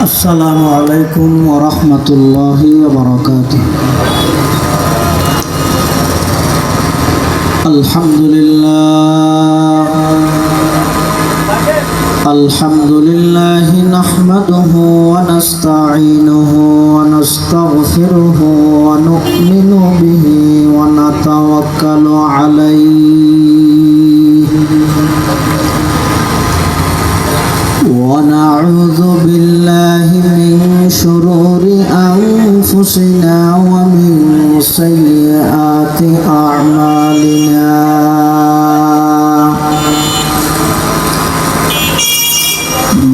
আসসালামু আলাইকুম ওয়া রাহমাতুল্লাহি ওয়া বারাকাতুহু। আলহামদুলিল্লাহি নাহমাদুহু ওয়া নাস্তাঈনুহু ওয়া নাস্তাগফিরুহু ওয়া নু'মিনু বিহি ওয়া নাতাওয়াক্কালু আলাইহি ونعوذ بالله من شرور أنفسنا ومن سيئات أعمالنا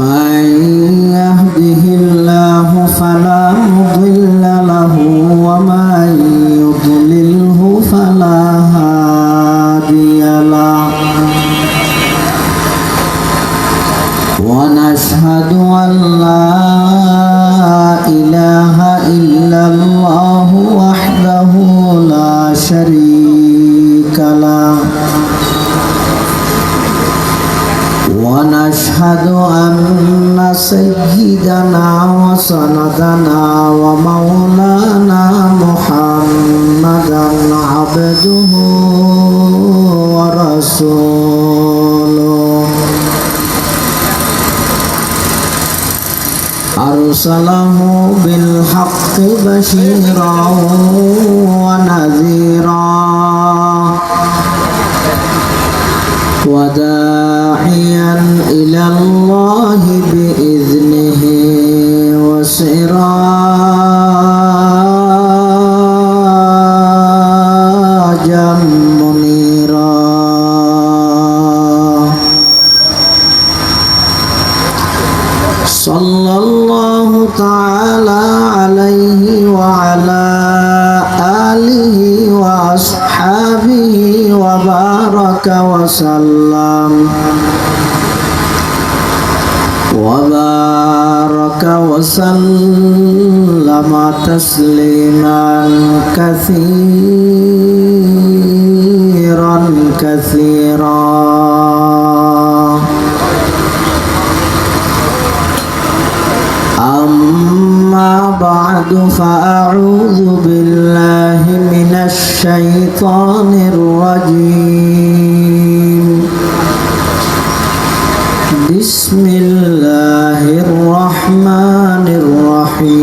من يهده الله فلا مضل له ومن يضلله فلا هادي له ونشهد أن لا إله إلا الله وحده لا شريك له ونشهد أن سيدنا وسندنا ومولانا محمدا عبده ورسوله أرسله بالحق بشيرا ونذيرا وداعيا إلى الله بإذنه وسراجا منيرا صلى الله تعالى عليه وعلى آله وأصحابه وبارك وسلم تسليما كثيرا كثيرا. أما بعد فأعوذ بالله من الشيطان الرجيم. بسم الله الرحمن الرحيم.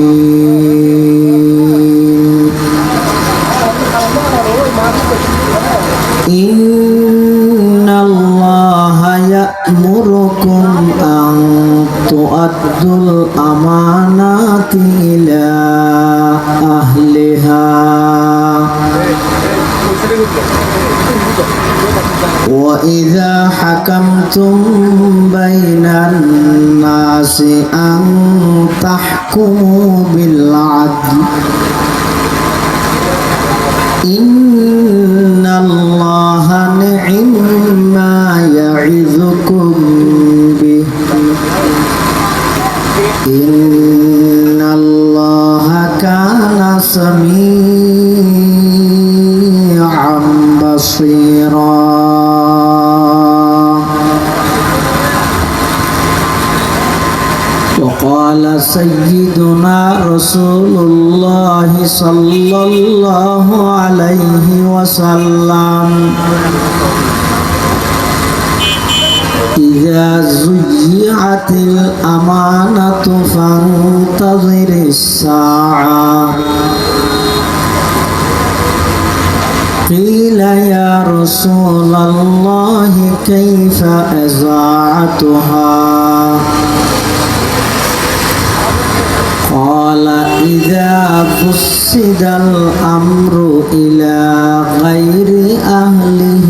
إن الله يأمركم أن تؤدوا الأمانات إلى أهلها وإذا حكمتم بين الناس أن تحكموا بالعدل إن الله نعم ما يعظكم به إن الله كان سميعا بصيرا. وقال سيدنا رسول الله صلى الله عليه وسلم إذا زيعت الأمانة فانتظر الساعة. قيل يا رسول الله كيف إذاعتها؟ قال إذا فسد الأمر إلى غير أهله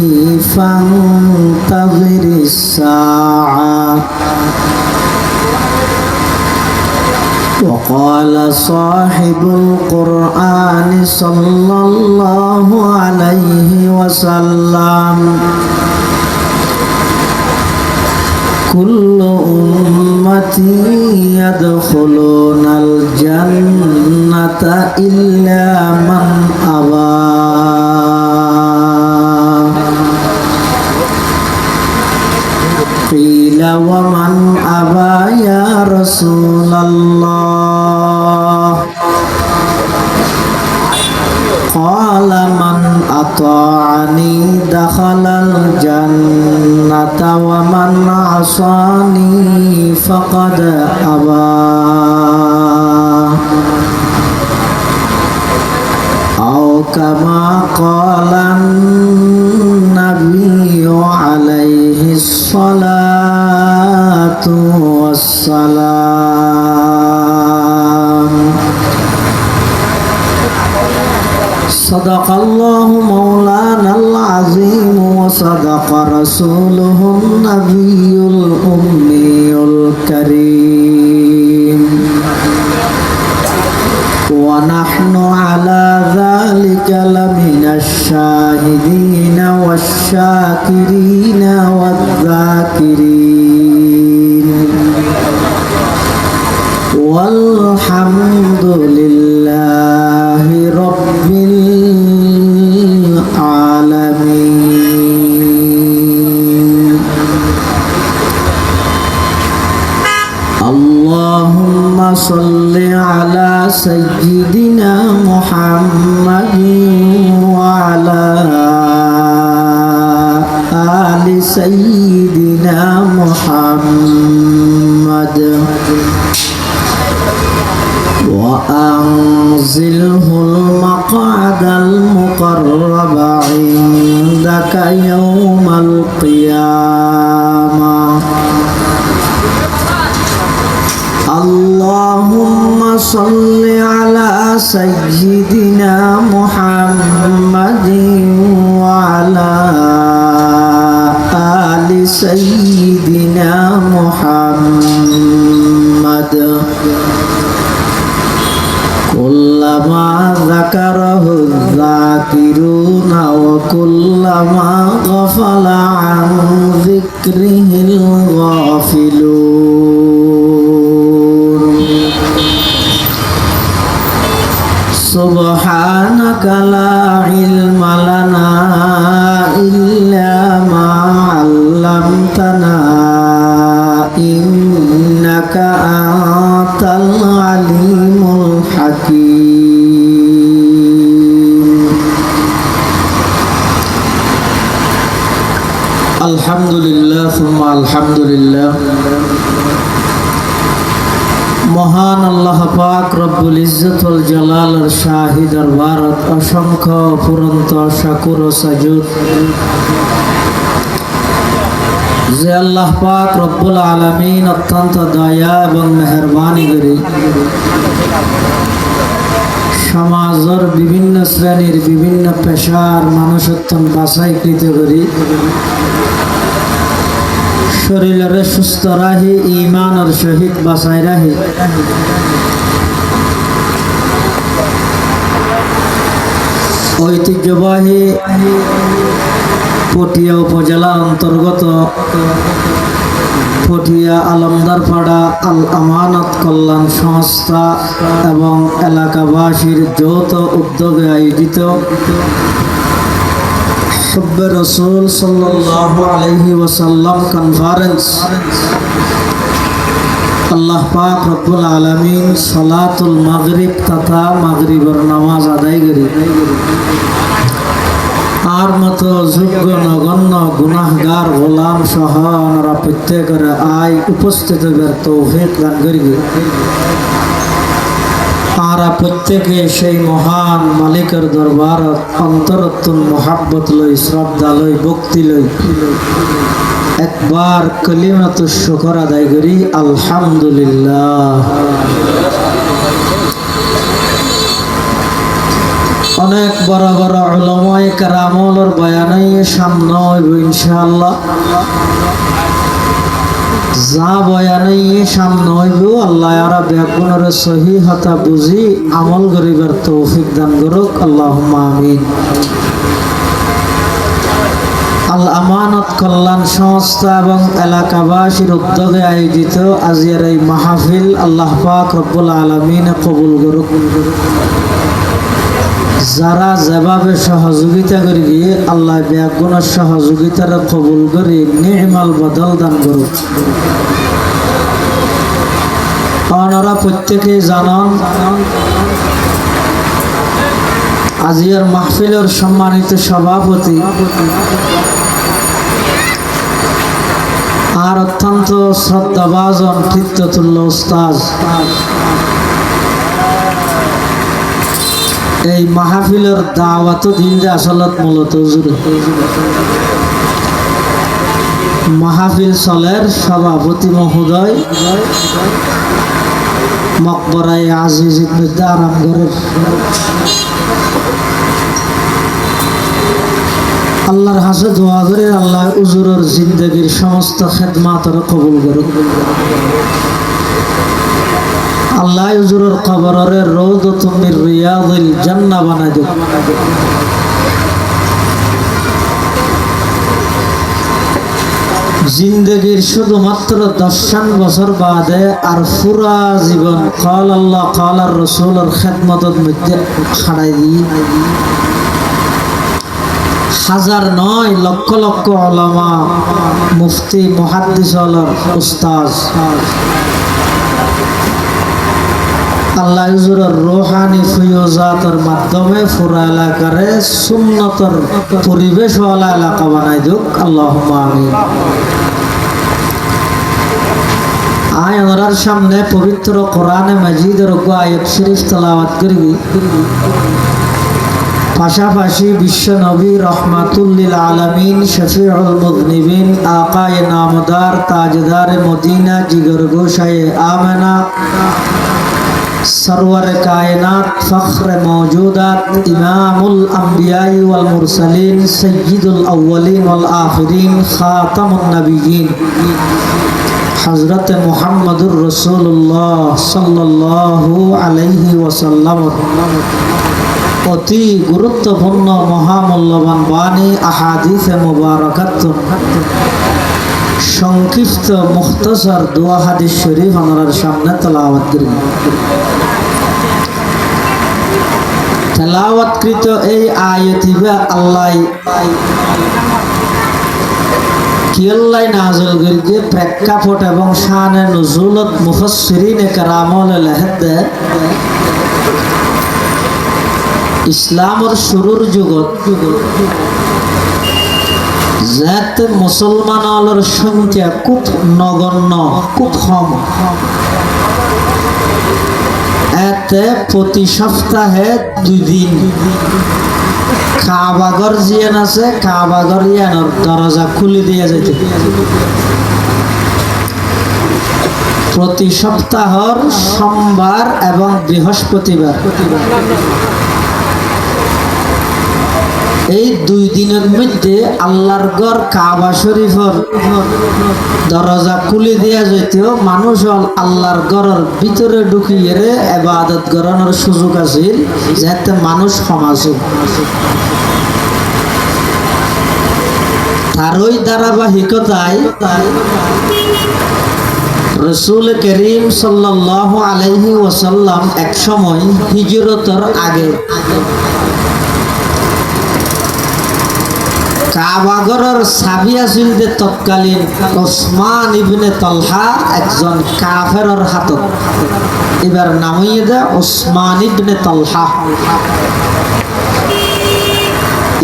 فانتظر الساعة. وقال صاحب القرآن صلى الله عليه وسلم كل أمتي يدخلون الجنة إلا من أبى. قيل ومن أبى يا رسول الله قال من أطاعني دخل الجنة ومن عصاني فقد أبى أو كما قال النبي عليه الصلاة والسلام صدق الله مولانا العظيم وصدق رسوله النبي الأمي الكريم ونحن على ذلك لمن الشاهدين والشاكرين والذاكرين والحمد لله رب العالمين اللهم صل على سيدنا محمد وعلى آل سيدنا محمد وأنزله المقعد المقرب عندك يوم القيامة اللهم صل على سيدنا محمد وعلى آل سيدنا محمد كلما ذكره الذاكرون وكلما غفل عن ذكره الغافلون سبحانك لا علم لنا إلا ما علمتنا إنك أنت العليم الحكيم الحمد لله ثم الحمد لله মহান আল্লাহ পাক রব্বুল ইজ্জত ওয়াল জালালের শাহী দরবারত অসংখ্য অফুরন্ত শাকুর ও সাজুদ যে আল্লাহ পাক রব্বুল আলামিন অত্যন্ত দয়া এবং মেহেরবানি করে সমাজের বিভিন্ন শ্রেণীর বিভিন্ন পেশার মানুষত্ব বাছাইকৃত করি শরীরের সুস্থ রাহি ইমানের সহিত বাঁচাই রাহি ঐতিহ্যবাহী পটিয়া উপজেলা অন্তর্গত পটিয়া আলমদারপাড়া আল আমানত কল্যাণ সংস্থা এবং এলাকাবাসীর যৌথ উদ্যোগে আয়োজিত হুব্বে রাসূল সাল্লাল্লাহু আলাইহি ওয়াসাল্লাম কনফারেন্স আল্লাহ পাক রব্বুল আলামিন সালাতুল মাগরিব তথা মাগরিবের নামাজ আদায় করি আর মতো যোগ্য নগণ্য গুনাহগার গোলাম সহ আমরা প্রত্যেকের আয় উপস্থিত তৌফিক দান করি আমরা প্রত্যেকে সেই মহান মালিকের দরবার অন্তরত্তন মোহাব্বত লই শ্রদ্ধা লই ভক্তি লই একবার কলিমাতু শুকর আদায় করি আলহামদুলিল্লাহ। অনেক বড় বড় উলামায়ে কেরামর বয়ানই সামনে হইব ইনশাআল্লাহ। যা বয়ানই সামনে হইব আল্লাহ আরা ব্যাগুণের সহিহতা বুঝি আমল করিবার তৌফিক দান করুক আল্লাহুম্মা আমিন। আল আমানত কল্যাণ সংস্থা এবং এলাকাবাসীর উদ্যোগে আয়োজিত আজিয়ার এই মাহফিল আল্লাহ পাক রব্বুল আলামিন কবুল করুক। যারা যেভাবে সহযোগিতা করি গিয়ে আল্লাহ ব্যাগুণের সহযোগিতার কবুল করে নি'মাল বদল দান করুক। আপনারা প্রত্যেকে জানান আজিয়ার মাহফিলের সম্মানিত সভাপতি আর অত্যন্ত শ্রদ্ধাভাজন কৃত্যতুল্য উস্তাদ এই মাহফিলের দাওয়াত দিন যে আসলত মূলত মাহফিল চলের সভাপতি মহোদয় মকবরায় আজিজ ইবনে আরামগড়ের আল্লাহর হাসে দোয়া করে আল্লাহ হুজুরের জিন্দেগীর সমস্ত খেদমাত কবুল করুন। আল্লাহ হুজুরের কবরের রওদাতুম মির রিয়াদিল জান্নাহ বানাই দেন। জিন্দেগীর শুধুমাত্র 10 বছর বাদে আর পুরা জীবন কাল আল্লাহ কাল আর রসুলের খেদমতের মধ্যে খাড়াই দিয়ে হাজার নয় লক্ষ লক্ষ উলামা মুফতি মুহাদ্দিস উস্তাদ আল্লাহ হুজুরের রূহানি ফিয়জাতের মাধ্যমে পুরা এলাকারে সুন্নতের পরিবেশওয়ালা এলাকা বানাই দিক আল্লাহুম্মা আমিন। আমার সামনে পবিত্র কোরআনে মাজিদের আয়াত শরীফ তেলাওয়াত করি, পাশাপাশি বিশ্ব নবী রহমাতুল লিল আলামিন শফিউল মুযনিবিন আকায়ে নামদার তাজদার মদিনা জিগর গোশায়ে আমেনা सरवर कायनात फख्र मौजूदात इमामुल अंबियाई वल मुरसलीन सय्यिदुल अव्वलीन वल आखिरीन खातमुन नबिय्यीन हजरत मुहम्मदुर रसूलुल्लाह सल्लल्लाहु अलैहि वसल्लम অতি গুরুত্বপূর্ণ মহামূল্যবান বাণী আহাদিসে মুবারাকাত সংক্ষিপ্ত মুখতাসার দোয়া হাদিস শরীফ আমার সামনে তেলাওয়াত করি। তেলাওয়াতকৃত এই আয়াতিবা আল্লাহ কিয়াল্লাই নাযিল করেছে প্রেক্ষাপট এবং শানে নুজুলত মুফাসসিরিনে কেরামল লেখতে ইসলামের শুরুর যুগত যাতে মুসলমানের সংখ্যা খুব নগণ্য খুব কম, এতে প্রতি সপ্তাহে 2 দিন কাবাগর জিয়ান আছে কাবাগর ইয়ানোর দরজা খুলে দিয়ে যেত। প্রতি সপ্তাহর সোমবার এবং বৃহস্পতিবার এই 2 দিনের মধ্যে আল্লাহর ঘর কাবা শরীফের দরজা খুলে দেওয়া যেতেও মানুষ আল্লাহর ঘরের ভিতরে ঢুকিয়ে ইবাদত করানোর সুযোগ আছে, যাতে মানুষ সমাজ তার ওই ধারাবাহিকতায় রসুল করিম সাল্লাল্লাহু আলাইহি ওয়াসাল্লাম এক সময় হিজরতের আগে কাবাগরের চাবি আছিল যে তৎকালীন ওসমান ইবনে তালহা একজন কাফেরের হাতত, এবার নাম হইয়ে দে ওসমান ইবনে তালহা।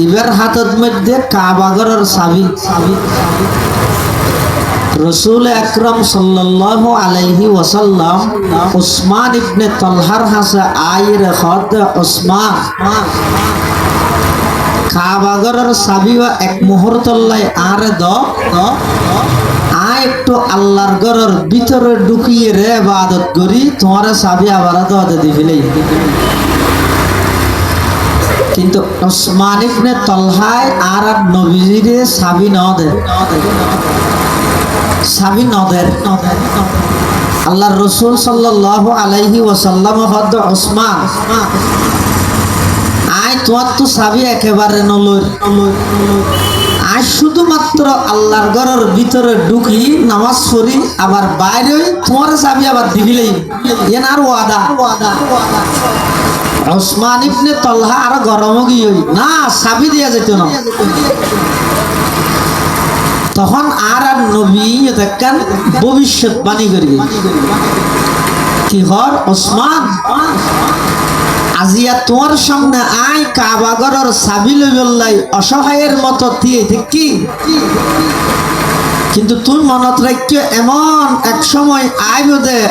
এবার হাতত মধ্যে কাবাগরের চাবি। রসুল আকরাম সাল্লাল্লাহু আলাইহি ওয়াসাল্লাম ওসমান ইবনে তালহার হাসে আইর খদ ওসমান কাবাগরের চাবি এক মুহূর্তলাই আরে একটু আল্লাহর ঘরের ভিতরে ঢুকিয়ে রে ইবাদত করি, তোমার চাবি আবার দে দিবিলেই। কিন্তু ওসমান ইবনে তালহায় আর নবীজিরে চাবি ন দে, চাবি ন দে। আল্লাহর রাসূল সাল্লাল্লাহু আলাইহি ওয়াসাল্লাম হদ ওসমান আয় তোমার তো চাবি একেবারে নলই, আজ শুধুমাত্র আল্লাহর ঘরের ভিতরে ঢুকি নামাজ পড়ি আবার বাইরে তোমার চাবি আবার দিবিলেই, এনার ওয়াদা। ওসমান ইবনে তালহা আর গরম গিয়ে না চাবি দিয়া যেত না। তখন আর নবী দেখেন ভবিষ্যৎবাণী করি কি হর ওসমান আজিয়া তোমার সামনে আয় কাবাগরের চাবি লই বললাই অসহায়ের মতো দিয়ে দেখি কিন্তু তুই মনত রাখিও এমন এক সময় আইব দে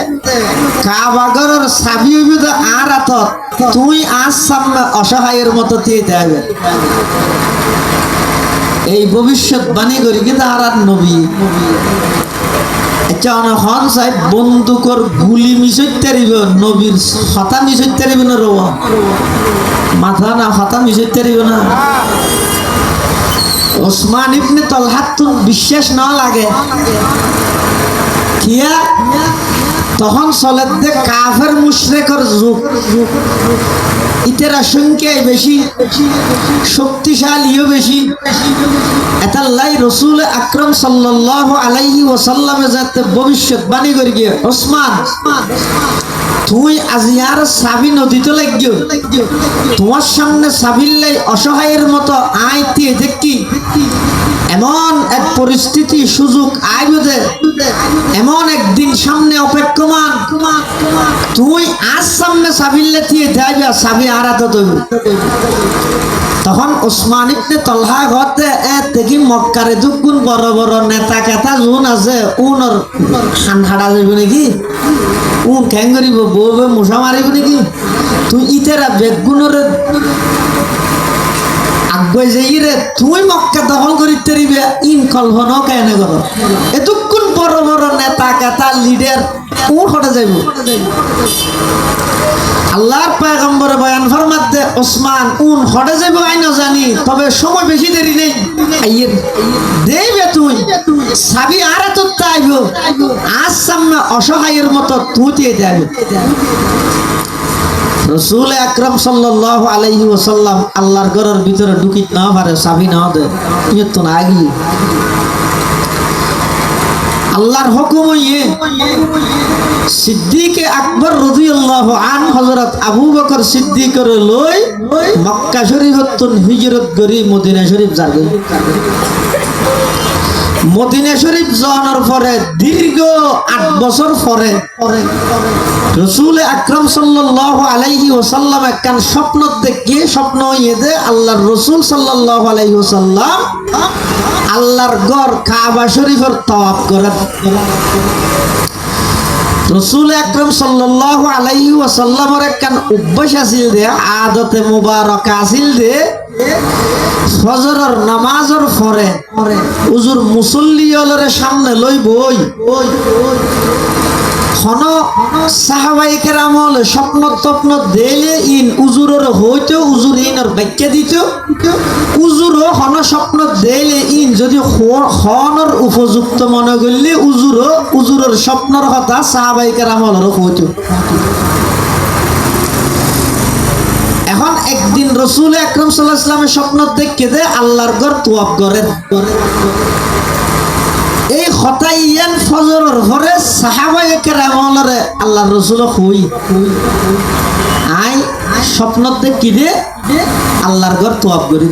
কাবাগরের চাবি হইব দে আর হাতত তুই আজ সামনে অসহায়ের মতো দিয়ে দেবে এই ভবিষ্যৎবাণী করি কিন্তু আর নবী হন সাহেব বন্দুকর গুলি মিশইতে পারিব নবীর হতা মিশইতে পারিব না রব মাথা না হতা মিশইতে পারিব না ওসমান ইবনে তলহাত তো বিশ্বাস না লাগে কিয়া তখন চলে দে কাফের মুশরিকের যুগ ইতেরা সংখ্যায় বেশি শক্তিশালীও বেশি এতাল্লাই রসুল আকরাম সাল্লাল্লাহু আলাইহি ওয়াসাল্লামে যাতে ভবিষ্যৎবাণী করি গিয়ে ওসমান তুই আজি আর চাবি নদীতে লাগিও তোমার সামনে চাবিল্লাই অসহায়ের মতো আইতে দেখি এমন এক পরিস্থিতি সুযোগ আইবে এমন একদিন সামনে অপেক্ষমান তুই আজ সামনে চাবিল্লে দিয়ে যাইবে চাবি আরাতে দেবে তখন ওসমান ইবনে তলহা ঘরতে দেখি মক্কারে দুগুণ বড় বড় নেতা কেতা জোন আছে উনর খান হাড়া যাবে নাকি উন খ্যাং করিব বউ মশা মারিব নাকি তুই ইতেরা বেগুনের আগুয়ে যাই রে তুই মক্কা দখল করিতে পারিবে ইন কল্পনাও কেন করো এতক্ষণ বড় বড় নেতা কেতা লিডার কোন হটে যাইব আল্লাহর পয়গম্বরে বয়ান ফরমাতে ওসমান কোন হটে যাইব আই না জানি তবে সময় বেশি দেরি নেই আইয়ে দেবে তুই সাবি আর তো তাইব আজ সামনে অসহায়ের মতো তুই দিয়ে যাবে রসুল আকরাম সাল্লাল্লাহু আলাইহি ওয়াসাল্লাম আল্লাহর ঘরের ভিতরে ঢুকিত না পারে চাবি না দে ইয়ে তো না গিয়ে আল্লাহর হুকুম ইয়ে সিদ্দিক আকবর রাদিয়াল্লাহু আনহু হযরত আবু বকর সিদ্দিকের লই মক্কা শরীফতন হিজরত করি মদিনা শরীফ যাবে মদিনা শরীফ যাওয়ার পরে দীর্ঘ 8 বছর পরে রসুল আকরাম সাল্লাল্লাহু আলাইহি ওয়াসাল্লাম একখান স্বপ্ন দেখে স্বপ্ন ইয়েদে আল্লাহর রসুল সাল্লাল্লাহু আলাইহি ওয়াসাল্লাম আল্লাহর ঘর কাবা শরীফের তাওয়াফ করেন রসুল আকরাম সাল্লাল্লাহু আলাইহি ওয়াসাল্লামের একখান অভ্যাস আছিল দে আদতে মুবারক আছিল দে ফজরের নামাজের পরে হুজুর মুসল্লিয়লরে সামনে লই বই হন সাহাবায়ে কেরাম স্বপ্ন তপ্ন দেলে ইন উজুরের হইতো উজুর ইনর ব্যাখ্যা দিত উজুরও হন স্বপ্ন দেলে ইন যদি হনর উপযুক্ত মনে করলে উজুরের স্বপ্নর কথা সাহাবায়ে কেরাম হইতো এখন একদিন রসুল আকরাম সাল্লাল্লাহু আলাইহি ওয়াসাল্লামের স্বপ্ন দেখে দে আল্লাহর ঘর তোয়াফ করেন এই হতাইয়ান ফজরের পরে সাহাবায়ে কেরামরে আল্লাহর রাসূল কই আই স্বপ্ন দেখি দে আল্লাহর ঘর তোয়াফ করি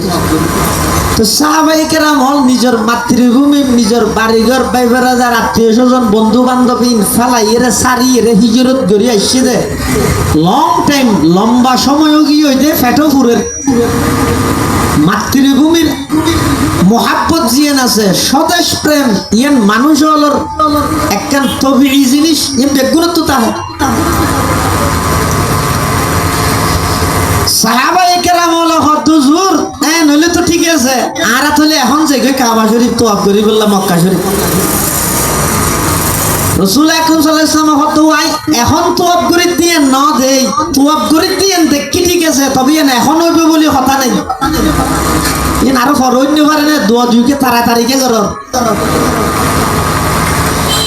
তো সাহাবায়ে কেরাম নিজের মাতৃভূমি নিজের বাড়িঘর বাইবেরা যার আত্মীয় স্বজন বন্ধু বান্ধব ফালাইয়ে সারিয়ে হিজরত করি আসছে দে লং টাইম লম্বা সময় গিয়ে হইতে ফেটো ফুরের মাতৃভূমির মোহাব্বত জিয়ান আছে স্বদেশ প্রেম ইয়ান মানুষ হলর একখান তবিই জিনিস ইয়ান বেগুনত তাহে সাহাবায়ে কেরাম হলো হুজুর নইলে তো ঠিক আছে আর তাহলে এখন যে কাবা শরীফ তোয়াফ করি বললাম মক্কা শরীফ রসুল আকরাম সাল্লাল্লাহু আলাইহি ওয়াসাল্লাম হতো আই এখন তোয়াফ করে দিয়ে না দেই তোয়াফ করে দিয়ে দেখি ঠিক আছে তবে এখন হইবে বলি কথা নাই ইন আরো ফরইন পারে না দোয়া দুইকে তাড়াতাড়িকে করো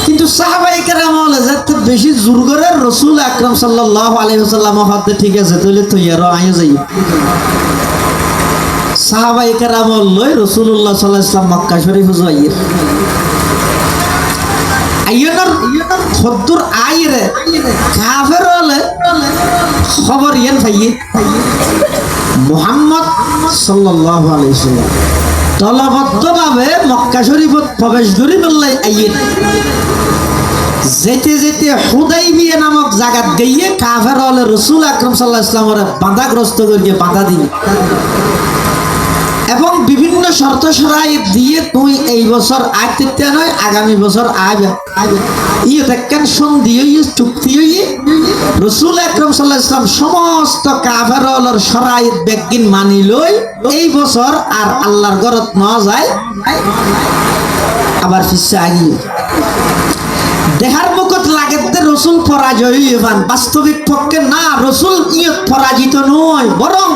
কিন্তু সাহাবায়ে কেরাম যাতে বেশি জোর করে রসুল আকরাম সাল্লাল্লাহু আলাইহি ওয়াসাল্লাম হতে ঠিক আছে তাহলে তো ইয়ারো আইও যাই সাহাবায়ে কেরাম লই রাসূলুল্লাহ সাল্লাল্লাহু আলাইহি ওয়াসাল্লাম মক্কা শরীফ যাইয়ে আইয়নার খদ্দুর আইরে কাফের হলে খবর ইয়ান পাইয়ে মুহাম্মদ সাল্লাল্লাহু আলাইহি ওয়াসাল্লাম দলবদ্ধভাবে মক্কা শরীফত প্রবেশ করি বললাই আইয়ে যেতে যেতে হুদাইবিয়া নামক জায়গা গিয়ে কাফের হলে রাসূল আকরাম সাল্লাল্লাহু আলাইহি ওয়াসাল্লামের বাঁধাগ্রস্ত করিয়ে বাধা দিল এবং বিভিন্ন শর্ত শরাইত দিয়ে তুই এই বছর আইতে নয় আগামী বছর আইবে ইয়ে দেখেন সন্ধি হইয়ে চুক্তি হইয়ে রাসূল আকরাম সাল্লাল্লাহু আলাইহি ওয়াসাল্লাম সমস্ত কাফের হলের শরাইত বেগিন মানি লই এই বছর আর আল্লাহর ঘরত ন যায় আবার ফিসে আগিয়ে দেখার মুখত লাগে রসুল পরাজয় হইবান বাস্তবিক পক্ষে না রসুল ইয়ত পরাজিত নয় বরং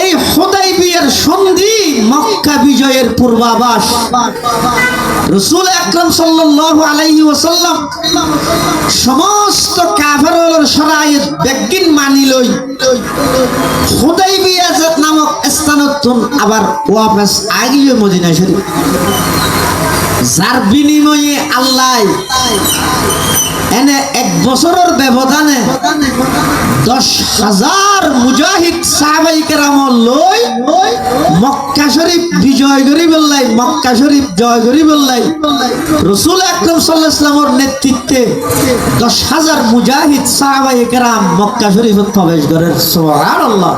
এই হুদাইবিয়ার সন্ধি মক্কা বিজয়ের পূর্বাভাস রাসূল আকরাম সাল্লাল্লাহু আলাইহি ওয়াসাল্লাম সমস্ত কাফেরদের শরাইত বেগিন মানি লই হুদাইবিয়া নামক স্থানতুন আবার ওয়াপস আগিয়ে মদিনা শরীফ যার বিনিময়ে আল্লাহ এনে এক বছরের ব্যবধানে 10,000 মুজাহিদ সাহাবাই কেরাম লই মক্কা শরীফ বিজয় করি বললাই মক্কা শরীফ জয় করি বললাই রাসূল আকরাম সাল্লাল্লাহু আলাইহি ওয়াসাল্লামের নেতৃত্বে 10,000 মুজাহিদ সাহাবাই কেরাম মক্কা শরীফে প্রবেশ করেন সুবহানাল্লাহ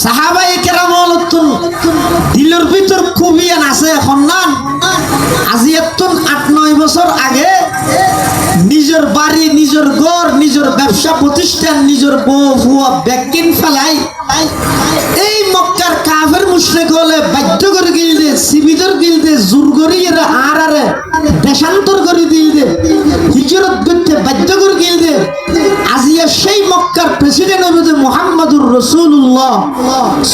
সাহাবাই কেরাম দিলের ভিতর খুবই আছে এখন না আজি এতন 8-9 বছর আগে নিজের বাড়ি নিজের ঘর নিজের ব্যবসা প্রতিষ্ঠান নিজের বউ ফুয়া ব্যাকিন ফেলাই এই মক্কার কাফের মুশরিক হলে বাধ্য করে গিলদে সিবিদর গিলদে জোর করি এরা আরে দেশান্তর করে দিলদে হিজরত করতে বাধ্য করে গিলদে আজিয়া সেই মক্কার প্রেসিডেন্ট হইবে মুহাম্মদুর রাসূলুল্লাহ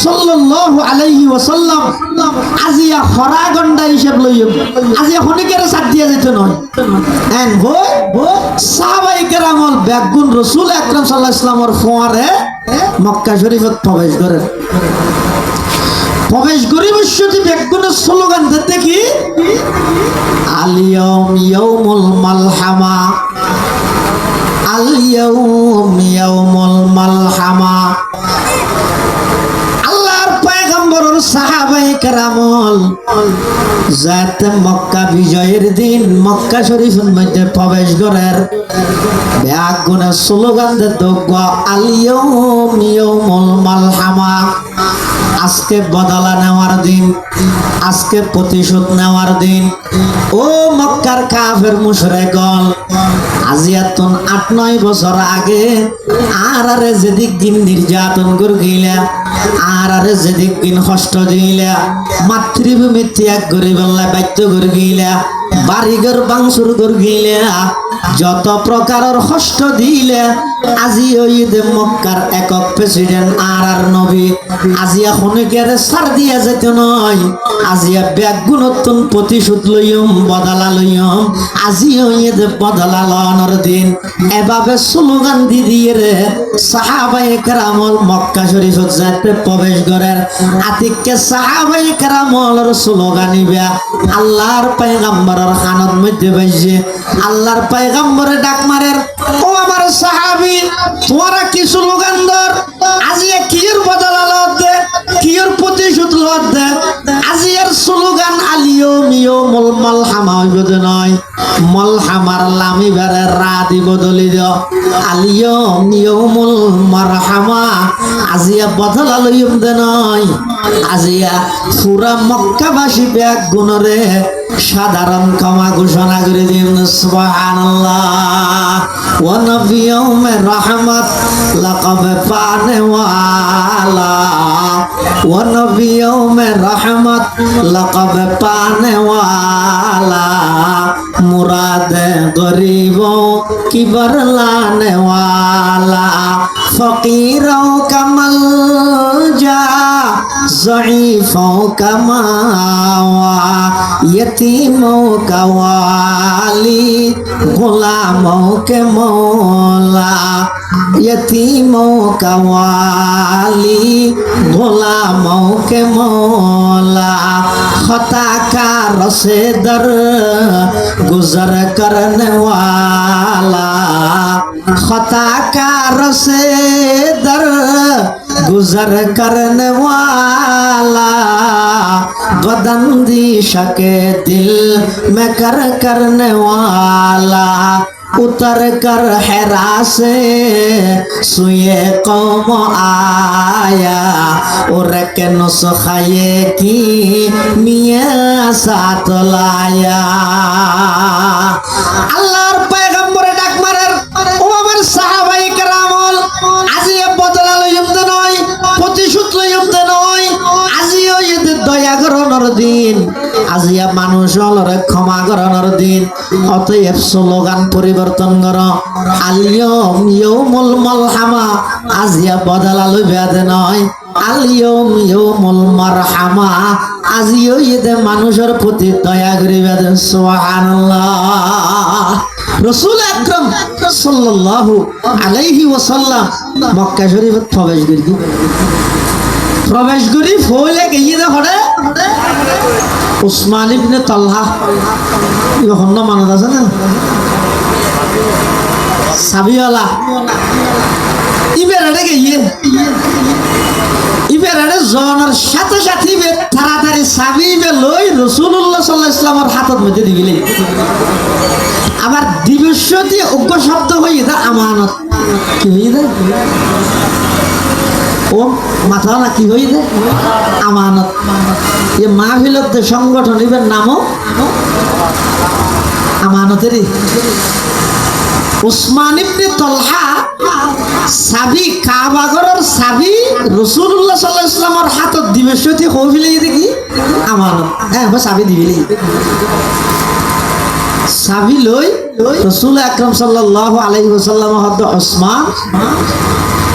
সাল্লাল্লাহু আলাইহি ওয়াসাল্লাম আজিয়া খরা গন্ডা হিসাব লইব আজিয়া হনিকের সাথ দিয়া যেত নয় এন্ড সাহাবায়ে কেরামল বেগুন রাসূল আকরাম সাল্লাল্লাহু আলাইহি ওয়াসাল্লামের ফোয়ারে মক্কা শরীফত প্রবেশ করেন প্রবেশ করি বিশ্বতি বেগুনের স্লোগান দিতে কি আল ইয়াউমুল মালহামা আল ইয়াউমুল মালহামা আল্লাহর পয়গম্বরের সাহাবায়ে কেরামল যাতে মক্কা বিজয়ের দিন মক্কা শরীফের মধ্যে প্রবেশ করার বেগুনের স্লোগান দিতে আল ইয়াউমুল মালহামা আজকে বদলা নেওয়ার দিন আজকে প্রতিশোধ নেওয়ার দিন ও মক্কার কাফের মুশরিকগণ আজিয়াতুন 8-9 বছর আগে আরে যেদিক দিন নির্যাতন করে গিলা আরে যেদিক দিন কষ্ট দিলা মাতৃভূমি ত্যাগ করে বললা বাধ্য করে গিলা বাড়িঘর বাংসুর করে গিলা যত প্রকারের কষ্ট দিলে আজি ওইদ মক্কার একক প্রেসিডেন্ট আর নবী আজিয়া খনিকের সার দিয়া যেত নয় আজিয়া বেগুনতুন প্রতিশোধ লইম বদলা লইম আজি ওইদ বদলা লওয়ার দিন এভাবে স্লোগান দি দিয়ে রে সাহাবায়ে কেরামল মক্কা শরীফত যাতে প্রবেশ করেন আতিককে সাহাবায়ে কেরামলের স্লোগান ইবা আল্লাহর পয়গম্বরের খানত মধ্যে বসে আল্লাহর পয়গম্বরে ডাক মারের ও আমার সাহাবী তোমরা কি স্লোগান দর আজিয়া কির বদলা লদ দে কির প্রতিশোধ লদ দে আজিয়ার স্লোগান আলিয়ুল মালহামা হইবে নয় মালহামার লামি বেরে রা দি বদলি দিও আলিয়ুল মারহামা আজিয়া বদলা লইম দে নয় আজিয়া পুরা মক্কাবাসী বেগুনরে সাধারণ ক্ষমা ঘোষণা করে দিন সুবহানাল্লাহ ওয়া নবিয়ুমে রহমত লাকাব পানে ওয়ালা ওয়া নবিয়ুমে রহমত লাকাব পানে ওয়ালা মুরাদ গরিব কি বরলানে ওয়ালা ফকিরও কামাল যা ज़ईफ़ों का मावा यतीमों का वाली गुलामों के मौला यतीमों का वाली गुलामों के मौला खता का रसे दर गुजर करने वाला खता का रसे दर गुजर करने वाला गदंदीशा के दिल में करने वाला उतर कर हेरा से सुए कौम आया और के नुस्खे की मियां साथ लाया আল্লাহর পয়গম্বরে ডাক মারার ও আমার সাহাবায়ে কেরামল আজি বদলা লইতে নয় প্রতিশোধ লইতে নয় আজিও এদের দয়া করণের দিন আজিয়া মানুষ হলরে ক্ষমা করণের দিন অতএব স্লোগান পরিবর্তন কর আলিয়ম ইয়ৌমুল মালহামা আজিয়া বদলা লইবে নয় আলিয়ম ইয়ৌমুল মারহামা আজিও এদের মানুষের প্রতি দয়া করিবে দেন সুবহানাল্লাহ রাসূল আকরাম সাল্লাল্লাহু আলাইহি ওয়াসাল্লাম মক্কা শরীফে প্রবেশ করি ফলে গিয়ে দেখে উসমান ইবনে তালহা ইহন্ন মানত আছে না সাবিওয়ালা ইবেরাডে গিয়ে ইবেরাডে জনের সাথে সাথে তাড়াতাড়ি সাবি লই রাসূলুল্লাহ সাল্লাল্লাহু আলাইহি ওয়াসাল্লামের হাতত মধ্যে দিবিলে আবার দিবস দিয়ে অজ্ঞ শব্দ হয়ে দা আমানত কি হয়ে দা ও মাথা না কি হয়ে দে আমানত এ মাহফিলত সংগঠন এবার নামও আমানতেরই উসমান ইবনে তালহা সাবি কাবা ঘরের সাবি রাসূলুল্লাহ সাল্লাল্লাহু আলাইহি ওয়াসাল্লামের হাতত দিবসতি হইলে দেখি আমানত হ্যাঁ বা সাবি দিবিলে সাবি লই রাসূল আকরাম সাল্লাল্লাহু আলাইহি ওয়াসাল্লাম হদ উসমান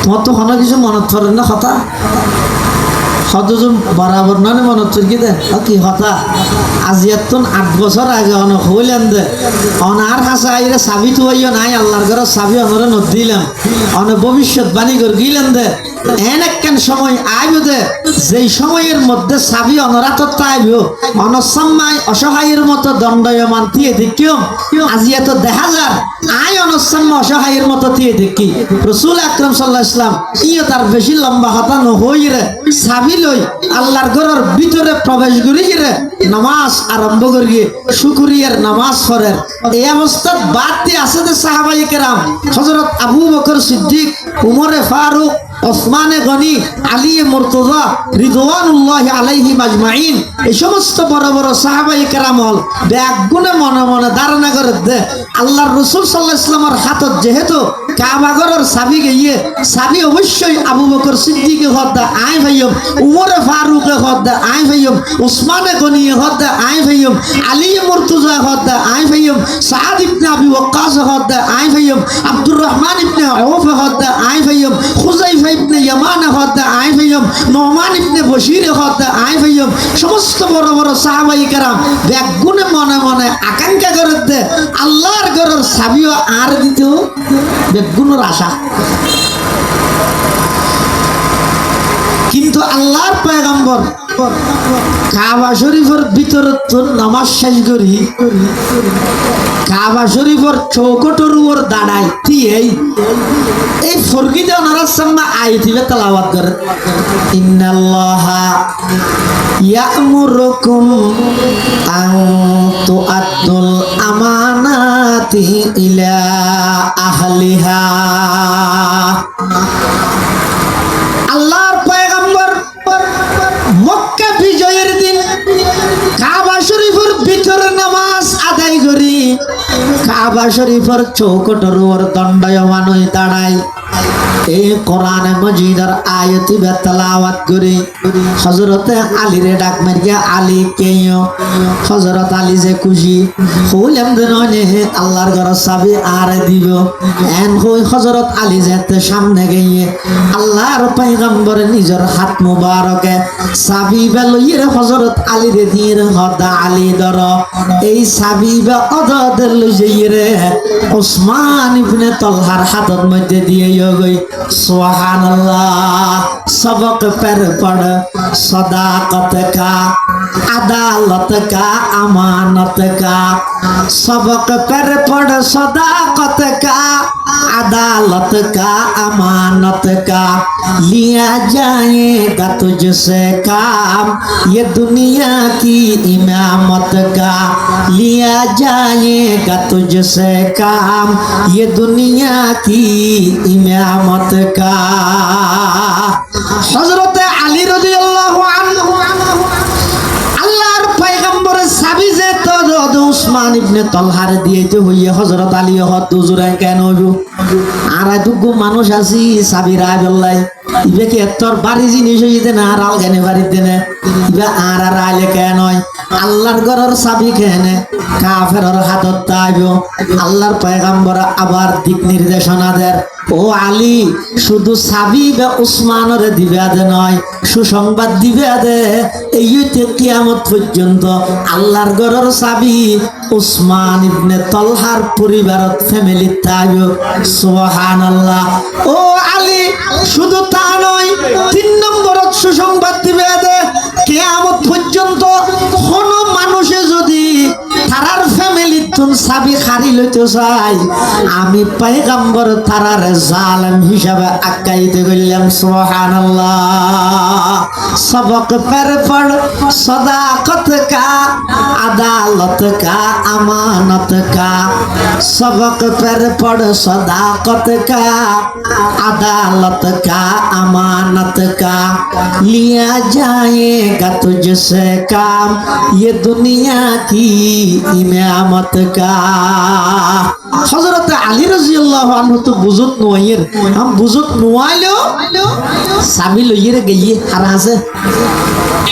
তোমার তো কোনো কিছু মনত পড়ে না কথা সদজন বরাবর নয় মনত চুরকি দে কি কথা আজি এত 8 বছর আগে অনেক হইলেন দে অনার হাসা আইরে চাবি তো হইও নাই আল্লাহর ঘরের চাবি অনরে নদিলাম অনেক ভবিষ্যৎবাণী করে গিলেন দে এন একখান সময় আইব দে যেই সময়ের মধ্যে চাবি অনরাতত আইব অনসাম্মাই অসহায়ের মতো দণ্ডয়মান দিয়ে দেখিও আজি এত দেখা যার আই অনসাম্য অসহায়ের মতো দিয়ে দেখি রাসূল আকরাম সাল্লাল্লাহু আলাইহি ওয়াসাল্লাম ইয়ে তার বেশি লম্বা হতা নহইরে চাবি লই আল্লাহর ঘরের ভিতরে প্রবেশ করি রে নামাজ আরম্ভ করি শুকরিয়ার নামাজ পড়েন এই অবস্থা বাদ দিয়ে আছে যে সাহাবায়ে কেরাম হযরত আবু বকর সিদ্দিক উমরে ফারুক ওসমানে গনি আলী মুর্তজা রিদওয়ানুল্লাহি আলাইহিম আজমাইন এই সমস্ত বড় বড় সাহাবায়ে কেরাম হল ব্যাগুনে মনে মনে ধারণা করে দে আল্লাহর রাসূল সাল্লাল্লাহু আলাইহি ওয়াসাল্লামের হাতত যেহেতু কাবা ঘরের চাবি গিয়ে চাবি অবশ্যই আবু বকর সিদ্দিকে হদ্দা আই ভাইয়ম উমরে ফারুকে হদ্দা আই ভাইয়ম ওসমানে গনি হদ্দা আই ভাইয়ম আলী মুর্তজা হদ্দা আই ভাইয়ম সাদ ইবনে আবি ওয়াক্কাস হদ্দা আই ভাইয়ম আব্দুর রহমান ইবনে আউফ হদ্দা আই ভাইয়ম খুজাইফা ইবনে ইয়ামান হদ্দা আই ভাইয়ম নোমান ইবনে বশির হদ্দা আই ভাইয়ম সমস্ত বড় বড় সাহাবায়ে কেরাম ব্যাগুনে মনে মনে আকাঙ্ক্ষা করে দে আল্লাহর ঘরের চাবিও আর দিত বেগুনের আশা কিন্তু আল্লাহর পয়গম্বর কাবা শরীফের ভিতরে তো নামাজ শেষ করি কাবা শরীফের চৌকটের উপর দাঁড়াই এই ফরকিতে ওনারা সামনে আয়াতিবে তেলাওয়াত করে ইন্নাল্লাহা ইয়া'মুরুকুম আন তু'আদ্দুল আমানাতি ইলা আহলিহা আল্লাহর পয়গম্বর মক্কা বিজয়ের দিন কাবা শরীফের ভিতরে নামাজ আদায় করি কাবা শরীফের চৌকটের উপর দণ্ডায়মান হয়ে দাঁড়ায় এই কোরআনে মজিদের আয়াতি তেলাওয়াত করি হযরতে আলী রে ডাক মারিয়া আলী কেও হযরত আলী যে খুশি হইলাম দেননে আল্লাহর ঘরের চাবি আর দিব এন হই হযরত আলী যেতে সামনে গিয়ে আল্লাহর পয়গম্বর নিজের হাত মুবারকে চাবি লইয়ে হযরত আলী রে দিয়ে হদা আলী ধর এই চাবি অদদ লইয়ে রে ওসমান ইবনে তালহার হাতের মধ্যে দিয়ে গই सुबहानल्लाह सबक पर पढ़ सदाकत का अदालत का अमानत का सबक पर पढ़ सदाकत का अदालत का अमानत का लिया जाएगा तुझसे काम ये दुनिया की इमामत का लिया जाएगा तुझसे काम ये दुनिया की इमामत का हजरत अली रज़ियल्लाहु अन्हु আল্লাহর পয়গম্বরের সাবি যে তো উসমান ইবনে তলহার দিয়েতে হইয়ে হযরত আলী হদ হুজুরে কেন হইবো আর দুগু মানুষ আছি সাবিরা বললাই ইবে কি তোর বাড়ি জিনিস হইতে না আর আলগানে বাড়িতে না ইবে আর আইলে কেন হয় আল্লাহর ঘরের চাবি কেনে কাফেরের হাতত তাইবো আল্লাহর পয়গম্বর আবার দিক নির্দেশনা দেন ও আলী শুধু চাবি বা উসমানরে দিবে দে নয় সুসংবাদ দিবে দে এইতে কিয়ামত পর্যন্ত আল্লাহর ঘরের চাবি উসমান ইবনে তলহার পরিবারত ফ্যামিলি তাইবো সুবহানাল্লাহ ও আলী শুধু তা নয় 3 নম্বরত সুসংবাদ দিবে দে কিয়ামত পর্যন্ত কোন মানুষে যদি তারার ফ্যামিলি তুন চাবি খারি লইতে চাই আমি পয়গম্বর তারার জালেম হিসাবে আখ্যায়িত করলাম সুবহানাল্লাহ सबक पर पढ़ सदाकत का अदालत का अमानत का सबक पर पढ़ सदाकत का अदालत का अमानत का लिया जाएगा तुझसे काम ये दुनिया की इमामत का हजरत अली रज़ियल्लाहु अन्हु तो बुजुर्ग नोयर हम बुजुर्ग नोआलो साबी लइरे गइए हारा আছে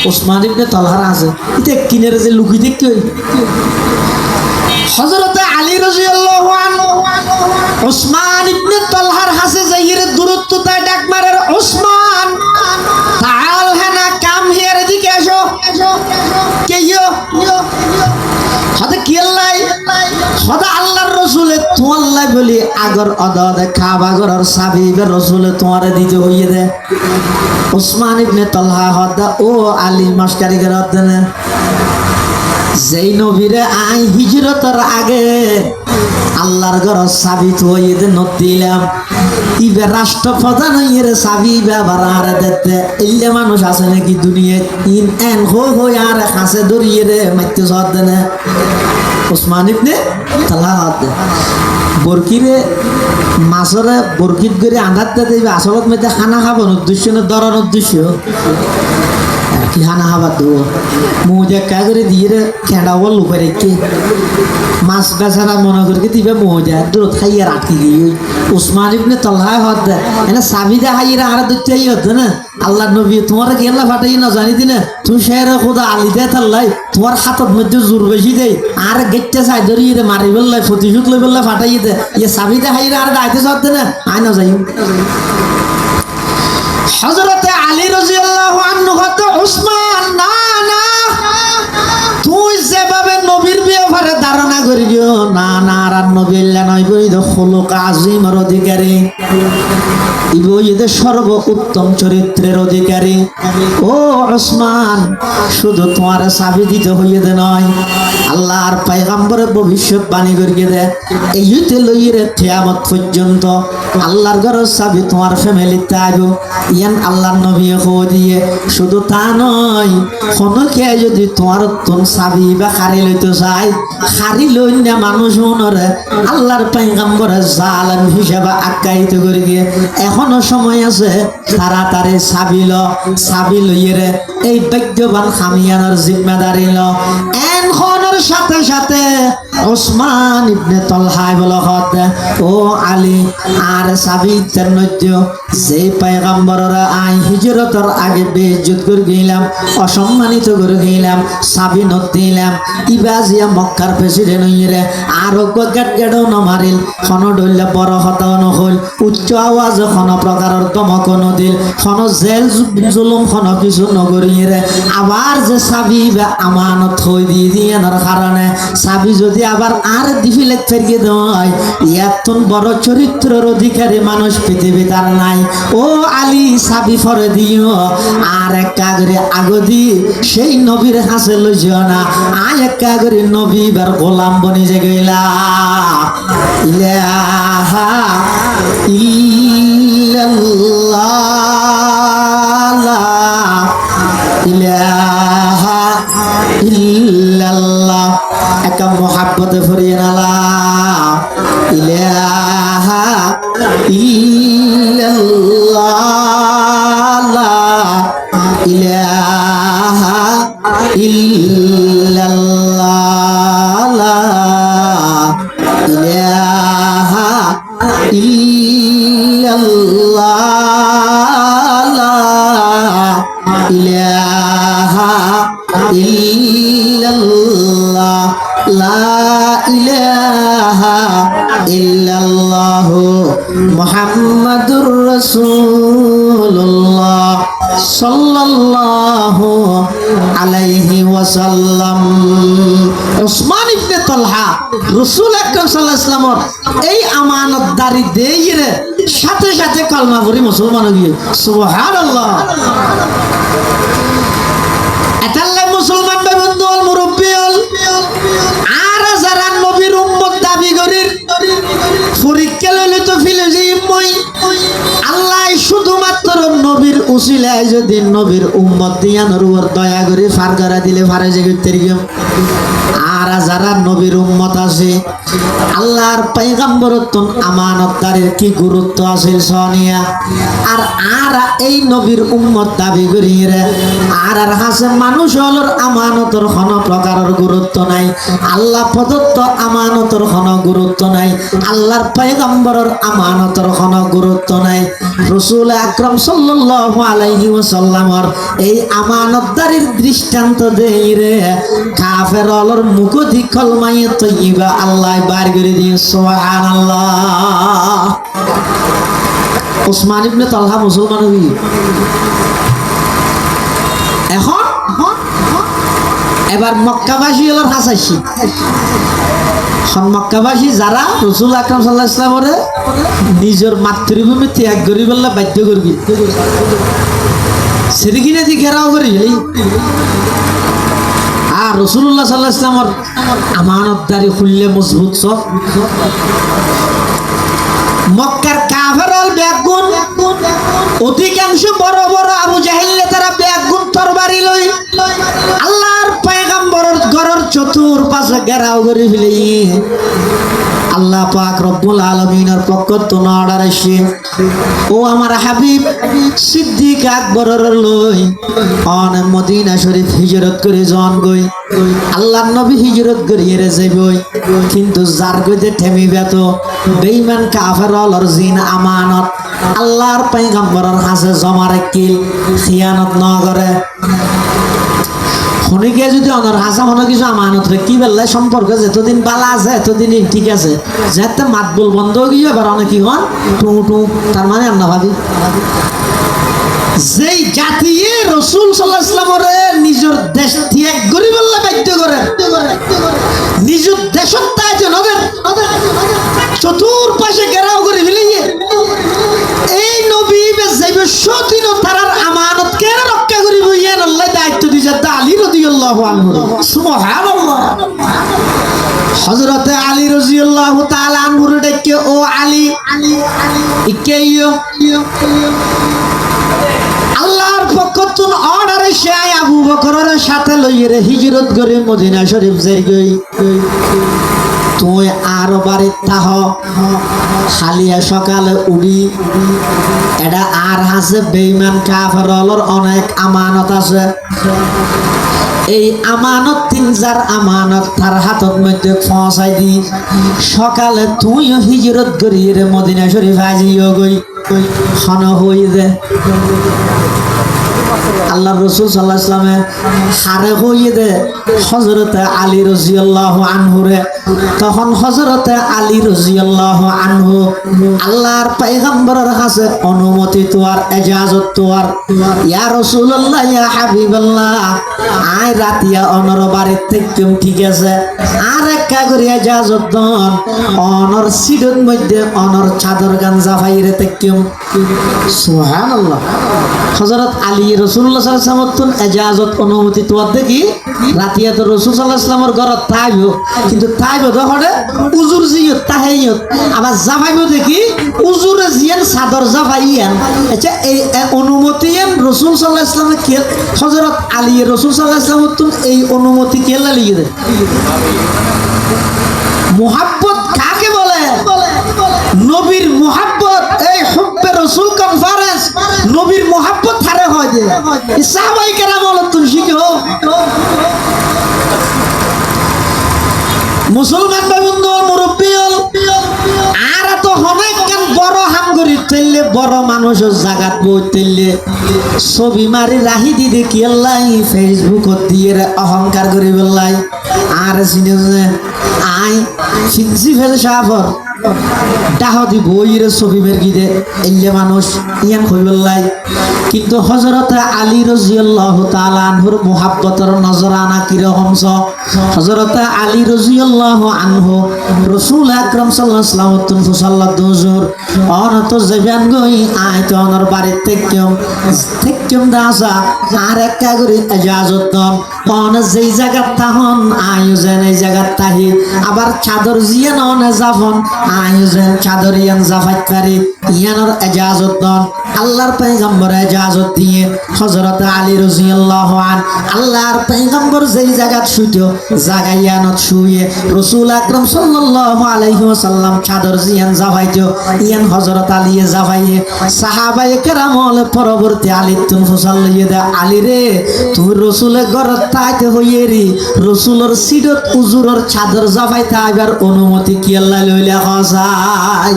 উসমান ইবনে তলহার আছে এটা কিনের যে লুকি দেখতে হযরত আলী রাদিয়াল্লাহু আনহু উসমান ইবনে তলহার হাসে যাইরে দূরত্ব তাই ডাক মারার উসমান তাআল হানা কাম হিয়ার দিকে এসো কেইও হতে কি আল্লাহ খোদা আল্লাহর রাসূলে তো আল্লাহ বলি আগর অদাদ কাবা ঘরের চাবি বে রাসূলে তোমারে দিতে হইয়ে দে উসমান ইবনে তলহা হদা ও আলী মাসকারি গরাত দেনে যেই নবীরে আই হিজরতের আগে আল্লাহর ঘরের চাবি তো হইয়ে দে নদিলাম ইবে রাষ্ট্রপ্রধান হইয়ে চাবি ব্যবহার আর দিতে ইল্লে মানুষ আছে নাকি দুনিয়ায় ইন এন হই আর হাসে ধরিয়ে রে মাইতে সদ দেনে উসমান ইবনে তলহা হদা বরকিরে মাছরে বরকিত করে আন্দাজ দিতে আসলত মধ্যে খানা খাবার উদ্দেশ্য না ধরার উদ্দেশ্য কি খানা খাবার দেবো মুজে কা করে দিয়ে রে খেঁড়াবো লুকে রেখে মাছ বেচারা মনে করে দিবে মজা দূর খাইয়ে রাখি গিয়ে উসমান ইবনে তলহা হদ এনে সাবিদা খাইয়ে আর দুটাই হতো না আল্লাহ নবী তোমার কি আল্লাহ ফাটাই না জানি দিনে তুই শেরে খোদা আলি দে তাল্লাই তোমার হাতত মধ্যে জোর বেশি দেয় আর গেটটা চাই ধরি রে মারি বললাই প্রতিশোধ লই বললাই ফাটাই দে ইয়ে সাবিদা খাইয়ে আর দাইতে চাচ্ছে না আয় না যাই হযরত আলী রাদিয়াল্লাহু আনহু কত উসমান না না তুই যেভাবে নবীর ব্যাপারে ধারণা করিও না না আর নবী আল্লাহ নয় বই তো খলুক আজিমের অধিকারী ইবইদের সর্ব উত্তম চরিত্রের অধিকারী ও উসমান শুধু তোমার চাবি দিতে হইয়ে দে নয় আল্লাহর পয়গম্বরের ভবিষ্যৎবাণী করিয়ে দে এইতে লইরে কিয়ামত পর্যন্ত আল্লাহর ঘরের চাবি তোমার ফ্যামিলিতে আইবো ইয়ান আল্লাহর নবী কো দিয়ে শুধু তা নয় কোনকে যদি তোমার তুন চাবি বা খারি লইতে চাই খারি লই না মানুষ মনরে আল্লাহর পয়গম্বরের জালেম হিসাবে আখ্যায়িত করে গিয়ে এখনো সময় আছে তাড়াতাড়ি চাবি লইরে এই ভাগ্যবান খামিয়ানোর জিম্মেদারি ল এনখনের সাথে সাথে উসমান ইবনে তলহা বল হদ ও আলী আর চাবি তেনজ্য যে পয়গম্বরের আই হিজরতের আগে বেইজ্জত করে গেলাম অসম্মানিত করে গেলাম চাবি নত দিলাম ইবাজিয়া মক্কার প্রেসিডেন্ট হইরে আর গেট গেটও নমারিল খন ডইলে বড় হতাও নহল উচ্চ আওয়াজ খন প্রকারের দমক নদিল খন জেল জুলুম খন কিছু নগরীরে আবার যে চাবি বা আমানত থই দিয়ে কারণে চাবি যদি আবার আর দিফিলে ফেরিয়ে দেয় এতন বড় চরিত্রের অধিকারী মানুষ পৃথিবী তার নাই ও আলী চাবি ফরে দিও আর এক কাগরে আগদি সেই নবীর হাসে লইও না আয় এক কাগরে নবী বার গোলাম বনি যে গইলা ইলাহা ইল্লাল্লাহ লা ইলাহা ইল্লাল্লাহ লা ইলাহা ইল্লাল্লাহ লা ইলাহা ইল্লাল্লাহ লা ইলাহা ইল্লাল্লাহ মুহাম্মাদুর রাসূলুল্লাহ সাল্লাল্লাহু আলাইহি ওয়াসাল্লাম। উসমান ইবনে তালহা রাসূল আকরাম সাল্লাল্লাহু আলাইহি ওয়াসাল্লামের এই আমানতদারি দেইরে সাথে সাথে কলমা পড়ি মুসলমান হয়ে গিয়ে সুবহানাল্লাহ। এতাল্লাই মুসলমান ভাই বন্ধু হল মুরব্বী হল আর যারা নবীর উম্মত দাবি করির পরীক্ষা লইলে তো ফিলে যে মই আল্লাহ শুধুমাত্র নবীর উসিলায় যদি নবীর উম্মত দিয়ানোর উপর দয়া করে ফার করা দিলে ফারে যে করতে আর যারা নবীর উম্মত আছে আল্লাহর পয়গম্বরত্ব আমানতদারের কি গুরুত্ব আছে সোনিয়া আর এই নবীর উম্মত দাবি করি রে আর হাসে মানুষ হলোর আমানতর কোনো প্রকারের গুরুত্ব নাই আল্লাহ প্রদত্ত আমানতর কোনো গুরুত্ব নাই আল্লাহর পয়গম্বরের আমানতর কোনো গুরুত্ব নাই রাসূল আকরাম সাল্লাল্লাহু আলাইহি ওয়াসাল্লামের এই আমানতদারির দৃষ্টান্ত দেই রে কাফের হলোর মুখ দি কলমায়ে তয়্যিবা আল্লাহ বার করে দিয়ে সুবহানাল্লাহ। উসমান ইবনে তালহা মুসলমান হই এখন এবার মক্কাবাসী হলো হাসাইছি মক্কাবাসী যারা রাসূল আকরাম সাল্লাল্লাহু আলাইহি ওয়াসাল্লামের নিজের মাতৃভূমি ত্যাগ করি বললে বাধ্য করবি সেদিকে দি ঘেরাও করি আর রাসূলুল্লাহ সাল্লাল্লাহু আলাইহি ওয়াসাল্লামের আমানতদারি খুললে মজবুত সব মক্কার কাফেরল ব্যাগুন অধিকাংশ বড় বড় আবু জাহেলে তারা ব্যাগুন তরবারি লই আল্লাহর পয়গম্বরের ঘরের চতুর্পাশে ঘেরাও করে ফেলে আল্লাহ পাক রব্বুল আলামিনের পক্ষ থেকে অর্ডার আসে ও আমার হাবিব সিদ্দিক আকবরের লই অন মদিনা শরীফ হিজরত করে জন গই আল্লাহর নবী হিজরত করিয়ে যাইবই কিন্তু যার কইতে থেমিবে তো বেঈমান কাফেরর জিন আমানত আল্লাহর পয়গম্বরের কাছে জমা রাখিল খিয়ানত না করে অনেকে যদি অনার হাসা মনে কিছু আমানত রে কি বেলায় সম্পর্ক যতদিন বালা আছে এতদিন ঠিক আছে যাতে মাতবুল বন্ধ গিয়ে এবার অনেকে হন টু টু তার মানে আমরা ভাবি যেই জাতি রাসূল সাল্লাল্লাহু আলাইহি ওয়াসাল্লামের নিজের দেশ ত্যাগ করি বললে বাধ্য করে নিজের দেশত তাই জনগণ চতুর্পাশে ঘেরাও করে ফেলিয়ে এই নবী বে যাইবে সদিন তারার আমানত কে রক্ষা করিব ইয়া আল্লাহ দায়িত্ব দিছে আলী রাদিয়াল্লাহু আনহু সুবহানাল্লাহ। হযরত আলী রাদিয়াল্লাহু তাআলা আনহু ডেকে ও আলী ইকেইও আল্লাহর পক্ষ থেকে অর্ডার এসে আবু বকরের সাথে লইয়ে হিজরত করে মদিনা শরীফ যাই গই তুই আরো বাড়ির তাহ খালিয়া সকালে উড়ি এটা আর আছে বেঈমান কাফেরর অনেক আমানত আছে এই আমানত তিনজার আমানত তার হাতত মধ্যে পৌঁছাই দি সকালে তুইও হিজরত করিয়ে রে মদিনা শরীফ আজিও গই খন হই দে আল্লাহ রাসূল সাল্লাল্লাহু আলাইহি ওয়াসাল্লামে হারে হইয়ে দে হযরত আলী রাদিয়াল্লাহু আনহু রে তখন হযরত আলী রাদিয়াল্লাহু আনহু আল্লাহর পয়গম্বরের কাছে অনুমতি তো আর ইজাজত তো আর ইয়া রাসূলুল্লাহ ইয়া হাবিবাল্লাহ আই রাতিয়া অনর বাড়ি থেকে ঠিক আছে আর একটা করে ইজাজত দন অনর সিডর মধ্যে অনর চাদর গাঞ্জা ফাইরে থেকে সুবহানাল্লাহ। হযরত আলী রাসূলুল্লাহ সাল্লাল্লাহু আলাইহি ওয়াসাল্লাম ইজাজত অনুমতি তো দেখি রাতিয়া তো রাসূল সাল্লাল্লাহু আলাইহি ওয়াসাল্লামের ঘর তাইবো কিন্তু তাইবো দহরে উজুর জিয়ত তাহাইয়ত আবার জামাইবো দেখি উজুরে জিয়ান চাদর জাফাইয়ান আচ্ছা এই অনুমতি রাসূল সাল্লাল্লাহু আলাইহি ওয়াসাল্লাম কে হযরত আলী রাসূল সাল্লাল্লাহু আলাইহি ওয়াসাল্লাম এই অনুমতি কে লাগিয়ে দেয় মুহাব্বত কাকে বলে নবীর মুহাব্বত সাহাবাই কেরাম হলো তুমি শিখো মুসলমান ভাই বন্ধু মুরব্বী হল আর তো অনেক বড় হাম করি তেললে বড় মানুষের জাগাত বই তেললে ছবি মারি রাহি দি দেখি আল্লাহ ফেসবুকত দিয়ে অহংকার করি বললাই আর চিনে আই প্রিন্সিপাল সাহেবর ডাহ দিব ইরে ছবি বেরগি দে এলে মানুষ ইয়ান কইবলাই কিন্তু হযরত আলী রাদিয়াল্লাহু তাআলা আনহুর মুহাব্বতের নজরানা কি রকম ছ হযরত আলী রাদিয়াল্লাহু আনহু রাসূল আকরাম সাল্লাল্লাহু আলাইহি ওয়াসাল্লাম তুন ফুসাল্লাত দুজুর অনত জবান গই আয় তো অনর বাড়ি থেকেম দাসা আর একটা করে ইজাজত দন কোন যেই জায়গা তাহন আয়োজন এই জায়গা তাহি আবার চাদর জিয়ান অনে জাফন আয়োজন চাদর ইয়ান জাফাত পারি ইয়ানোর ইজাজত দন আল্লাহর পয়গম্বর ইজাজত দিয়ে হযরত আলী রাদিয়াল্লাহু আন আল্লাহর পয়গম্বর যেই জায়গা শুইতো জায়গা ইয়ানত শুয়ে রাসূল আকরাম সাল্লাল্লাহু আলাইহি ওয়াসাল্লাম চাদর জিয়ান জাফাইতো ইয়ান হযরত আলী জাফাইয়ে সাহাবায়ে কেরাম হলে পরবর্তী আলী তুন ফুসাল লইয়ে দে আলী রে তুই রাসূলের ঘর তাইতে হইয়ে রে রাসূলের সিদত উজুরের চাদর জাফাইতে আইবার অনুমতি কি আল্লাহ লইলা হসাই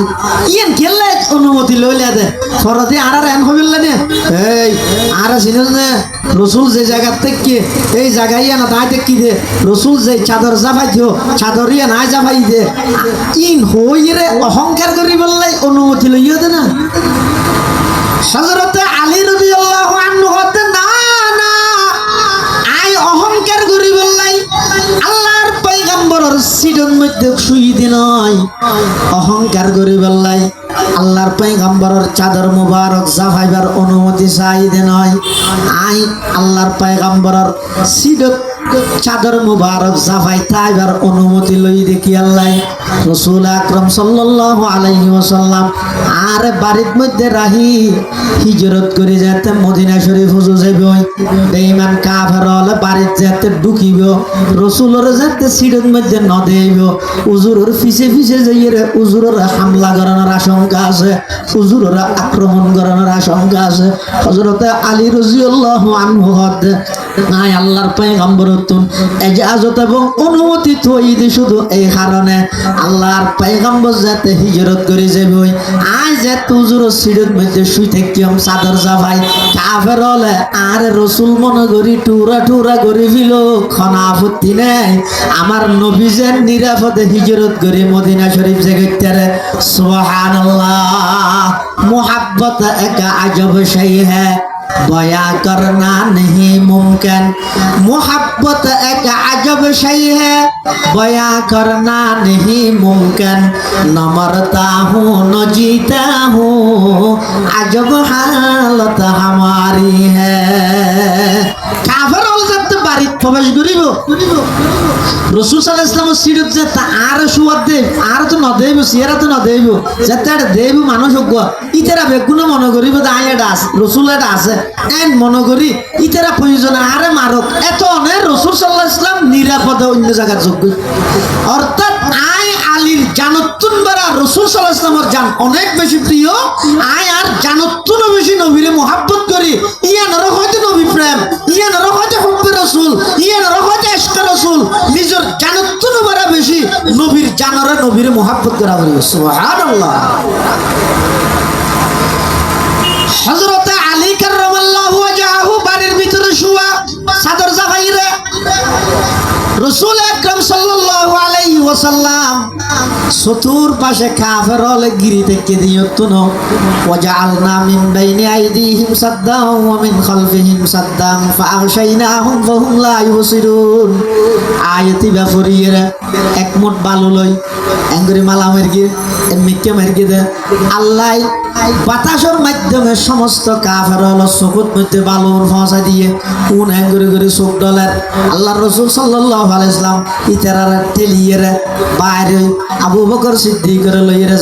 ইয়ান কেলে অনুমতি লইলা দে ফরদে আর এন হবিল না এই আর চিনস না রাসূল যে জায়গা থেকে এই জায়গায় না তাইতে কি দে রাসূল যে চাদর জাফাইতো চাদর ইয়া না জাফাই দে ইন হইরে অহংকার করি বললাই অনুমতি লইয়া দে না হযরত আলী রাদিয়াল্লাহু আনহু হতে না না আই অহংকার করি বললাই আল্লাহর পয়গম্বরের সিডন মধ্যে শুই দি নয় অহংকার করি বললাই আল্লাহর পয়গম্বরের চাদর মুবারক জাফাইবার অনুমতি চাই দে নয় আই আল্লাহর পয়গম্বরের সিডত চাদর মুবারক জাফাই তাইবার অনুমতি লই দেখি আল্লাহ রাসূল আকরাম সাল্লাল্লাহু আলাইহি ওয়াসাল্লাম আর বাড়ির মধ্যে রাহি হিজরত করে যেতে মদিনা শরীফ হুজু যাইব বেঈমান কাফের হলে বাড়ির যেতে ঢুকিব রাসূলের যেতে সিডের মধ্যে ন দেইব হুজুরের পিছে পিছে যাইরে হুজুরের হামলা করানোর আশঙ্কা আছে হুজুরের আক্রমণ করানোর আশঙ্কা আছে হযরত আলী রাদিয়াল্লাহু আনহু হতে নাই আল্লাহর পয়গম্বর ইজাজত এবং অনুমতি তৈরি শুধু এই কারণে আল্লাহর পয়গম্বর যাতে হিজরত করে যাবে আজ যে হুজুর সিডের মধ্যে শুই থাকিম চাদর জাফাই কাফের হলে আর রাসূল মনে করি টুরা টুরা করে ফিল খনা আপত্তি নেই আমার নবী যে নিরাপদে হিজরত করে মদিনা শরীফ জায়গায় সুবহানাল্লাহ मोहब्बत एक अजब शय है बया करना नहीं मुमकिन मोहब्बत एक अजब शय है बया करना नहीं मुमकिन न मरता हूँ न जीता हूँ अजब हालत हमारी है काफिर हो सकते बारिक प्रवेश करिब রাসূল সাল্লাল্লাহু আলাইহি ওয়াসাল্লাম সিরত যে আর সুয়াদ দে আর তো ন দেব সিরা তো ন দেব যেতে দেব মানুষ হোক ইতেরা বেগুন মনে করিব আয়াটা আছে রাসূল এটা আছে এন মনে করি ইতেরা প্রয়োজন আরে মারক এত অনে রাসূল সাল্লাল্লাহু আলাইহি ওয়াসাল্লাম নিরাপদে অন্য জায়গা যোগ্য অর্থাৎ আই আলীর জানতুন বারা রাসূল সাল্লাল্লাহু আলাইহি ওয়াসাল্লামের জান অনেক বেশি প্রিয় আই আর জানতুন বেশি নবীরে মহব্বত করি ইয়ানর হয়তো নবী প্রেম ইয়ানর হয়তো হুব্বে রাসূল ইয়ানর হয়তো ইশক রাসূল নিজের জানতুন বারা বেশি নবীর জানরে নবীরে মহব্বত করা বলি সুবহানাল্লাহ হযরত আলী কাররামাল্লাহু ওয়াজহাহু বাড়ির ভিতরে শুয়া চাদর জাফাইরে রাসূল আকরাম সাল্লাল্লাহু আলাইহি ওয়াসাল্লাম চতুর পাশে কাফের হলে গিরি থেকে দিয়তুন ওয়াজআলনা মিন বাইনি আইদিহিম সাদ্দান ওয়া মিন খালফিহিম সাদ্দান ফাআশাইনাহুম ফাহুম লা ইউবসিরুন আয়াতি বাফরিয়েরা এক মুঠ বালু লই এঙ্গরি মালা মারগি মিক্কে মারগি দে আল্লাহ বাতাসের মাধ্যমে সমস্ত কাফের হলো চকুত মধ্যে বালুর ফসা দিয়ে কোন এঙ্গরি করে চোখ ডলার আল্লাহর রাসূল সাল্লাল্লাহু আলাইহি ওয়াসাল্লাম ইতারারে টেলিয়েরে বাইরে আবু বকর সিদ্দিকের লইরে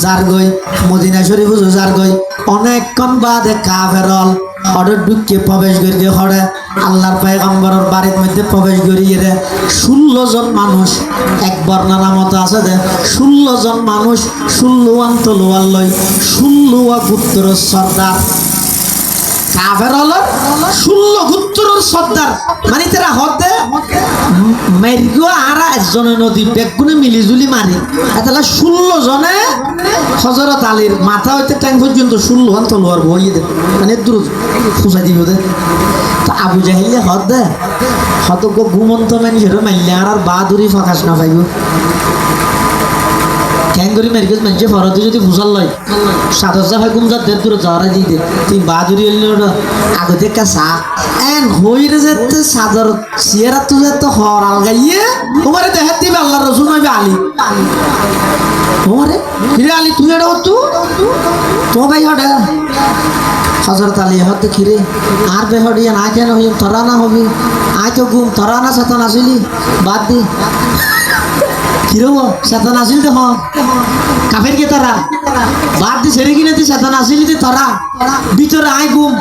জার গই মদিনা শরীফ জার গই অনেকক্ষণ বাদে কাফের হল অর্ডার ঢুকে প্রবেশ করিয়ে হরে আল্লাহর পয়গম্বরের বাড়ির মধ্যে প্রবেশ করিয়ে 16 জন মানুষ এক বর্ণনা মতো আছে যে 16 জন মানুষ 16 তলোয়ার লই 16 গোত্রের সর্দার কাফের হলো 16 গোত্রের সর্দার মানে তারা হতে মারিগো আর একজনে নদী বেগুনে মিলিজুলি মারি তাহলে 16 জনে হযরত আলীর মাথা হইতে ট্যাং পর্যন্ত 16 হান তলোয়ার বইয়ে দে মানে দূর ফুসাই দিব দে তো আবু জাহিলে হদে হত গো ঘুমন্ত মানুষের মাইলে আর বাহাদুরি ফাঁকাস না পাইব ক্যাঙ্গরি মেরিকেজ মানুষে ফরদি যদি ফুসাল লয় 7,000 ভাই গুমজাত দের দূরে যাওয়ারা দিয়ে দে তুই বাহাদুরি এলো আগতে একটা চা এন হইরে যেতে সাদর সিয়ারা তো যেতে হর আলগাইয়ে তোমারে দেখাত দিবে আল্লাহ রসুল নইবে আলী তোমারে ফিরে আলী তুই এটা হতো তো ভাই হটা হযরত আলী হতে কিরে আর বে হডিয়া না কেন হইম তোরা না হবি আই তো গুম তোরা না সাতান আসিলি বাদ দি কিরো সাতান আসিল তো হ কাফের কে তারা বাদ দি ছেড়ে কিনে তুই সাতান আসিলি তুই তোরা ভিতরে আই গুম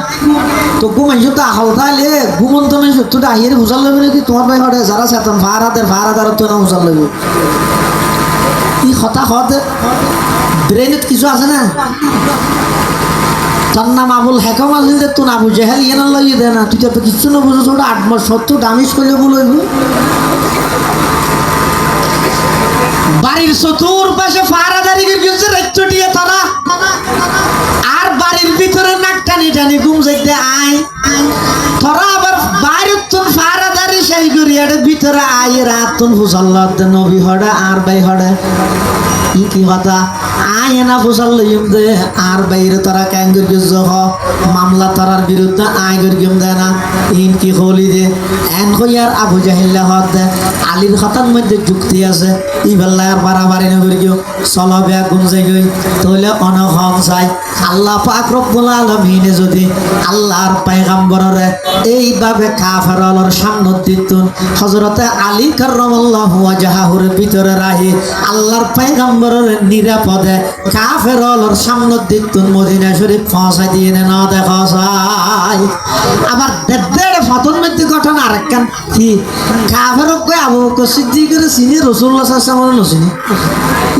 তো গুম আইসব তো আহাল তাহলে ঘুমন্ত নাই সত্যটা আহিয়ে বুঝাল লাগবে নাকি তোমার ভাই হটে যারা সাতান ভাড়াদার তো না বুঝাল লাগবে ই হতা হতে ব্রেনত কিছু আছে না তার নাম আবুল হেকম আসিল দে তোর আবু জেহেল ইয়ে না লইয়ে দে না তুই তো কিচ্ছু না বুঝো ছোট 8 মাস 70 ডামিস করলে বলইব বাড়ির চতুর্পাশে ফারাদারি গেছে রাজ্যটিয়ে তারা আর বাড়ির ভিতরে নাক টানি টানি ঘুম যাইতে আয় তোরা আবার বাইরের তুন ফারাদারি সেই করিয়ার ভিতরে আয় রাতুন হুসাল্লাহ নবী হড়ে আর ভাই হড়ে কি কথা আয় না ফুসাল লইম দে আর বাইরে তারা ক্যাঙ্গুর গেছ মামলা তারার বিরুদ্ধে আয় গরিম দে না ইন কি হলি দে এন হইয়ার আবু জাহিল্লা হত দে আলীর খাতার মধ্যে যুক্তি আছে ই বেলা আর বাড়াবাড়ি নগরি গিয়ে চলো বেয়া গুমজে গই তাহলে অনহম চাই আল্লাহ পাক রব্বুল আলামিনে যদি আল্লাহর পয়গম্বরের এইভাবে কাফেরর সামনে দিতুন হযরতে আলী কাররামাল্লাহু ওয়াজহাহুর ভিতরে রাহি আল্লাহর পয়গম্বরের নিরাপদে কাফেরর সামনে দিতুন মদিনা শরীফ পৌঁছাই দিয়ে না দেখা যায় আবার দেড় ফতন মধ্যে ঘটনা আরেকখান কি কাফেরক কই আবু বকর সিদ্দিকের চিনি রাসূলুল্লাহ সাল্লাল্লাহু আলাইহি ওয়াসাল্লাম চিনি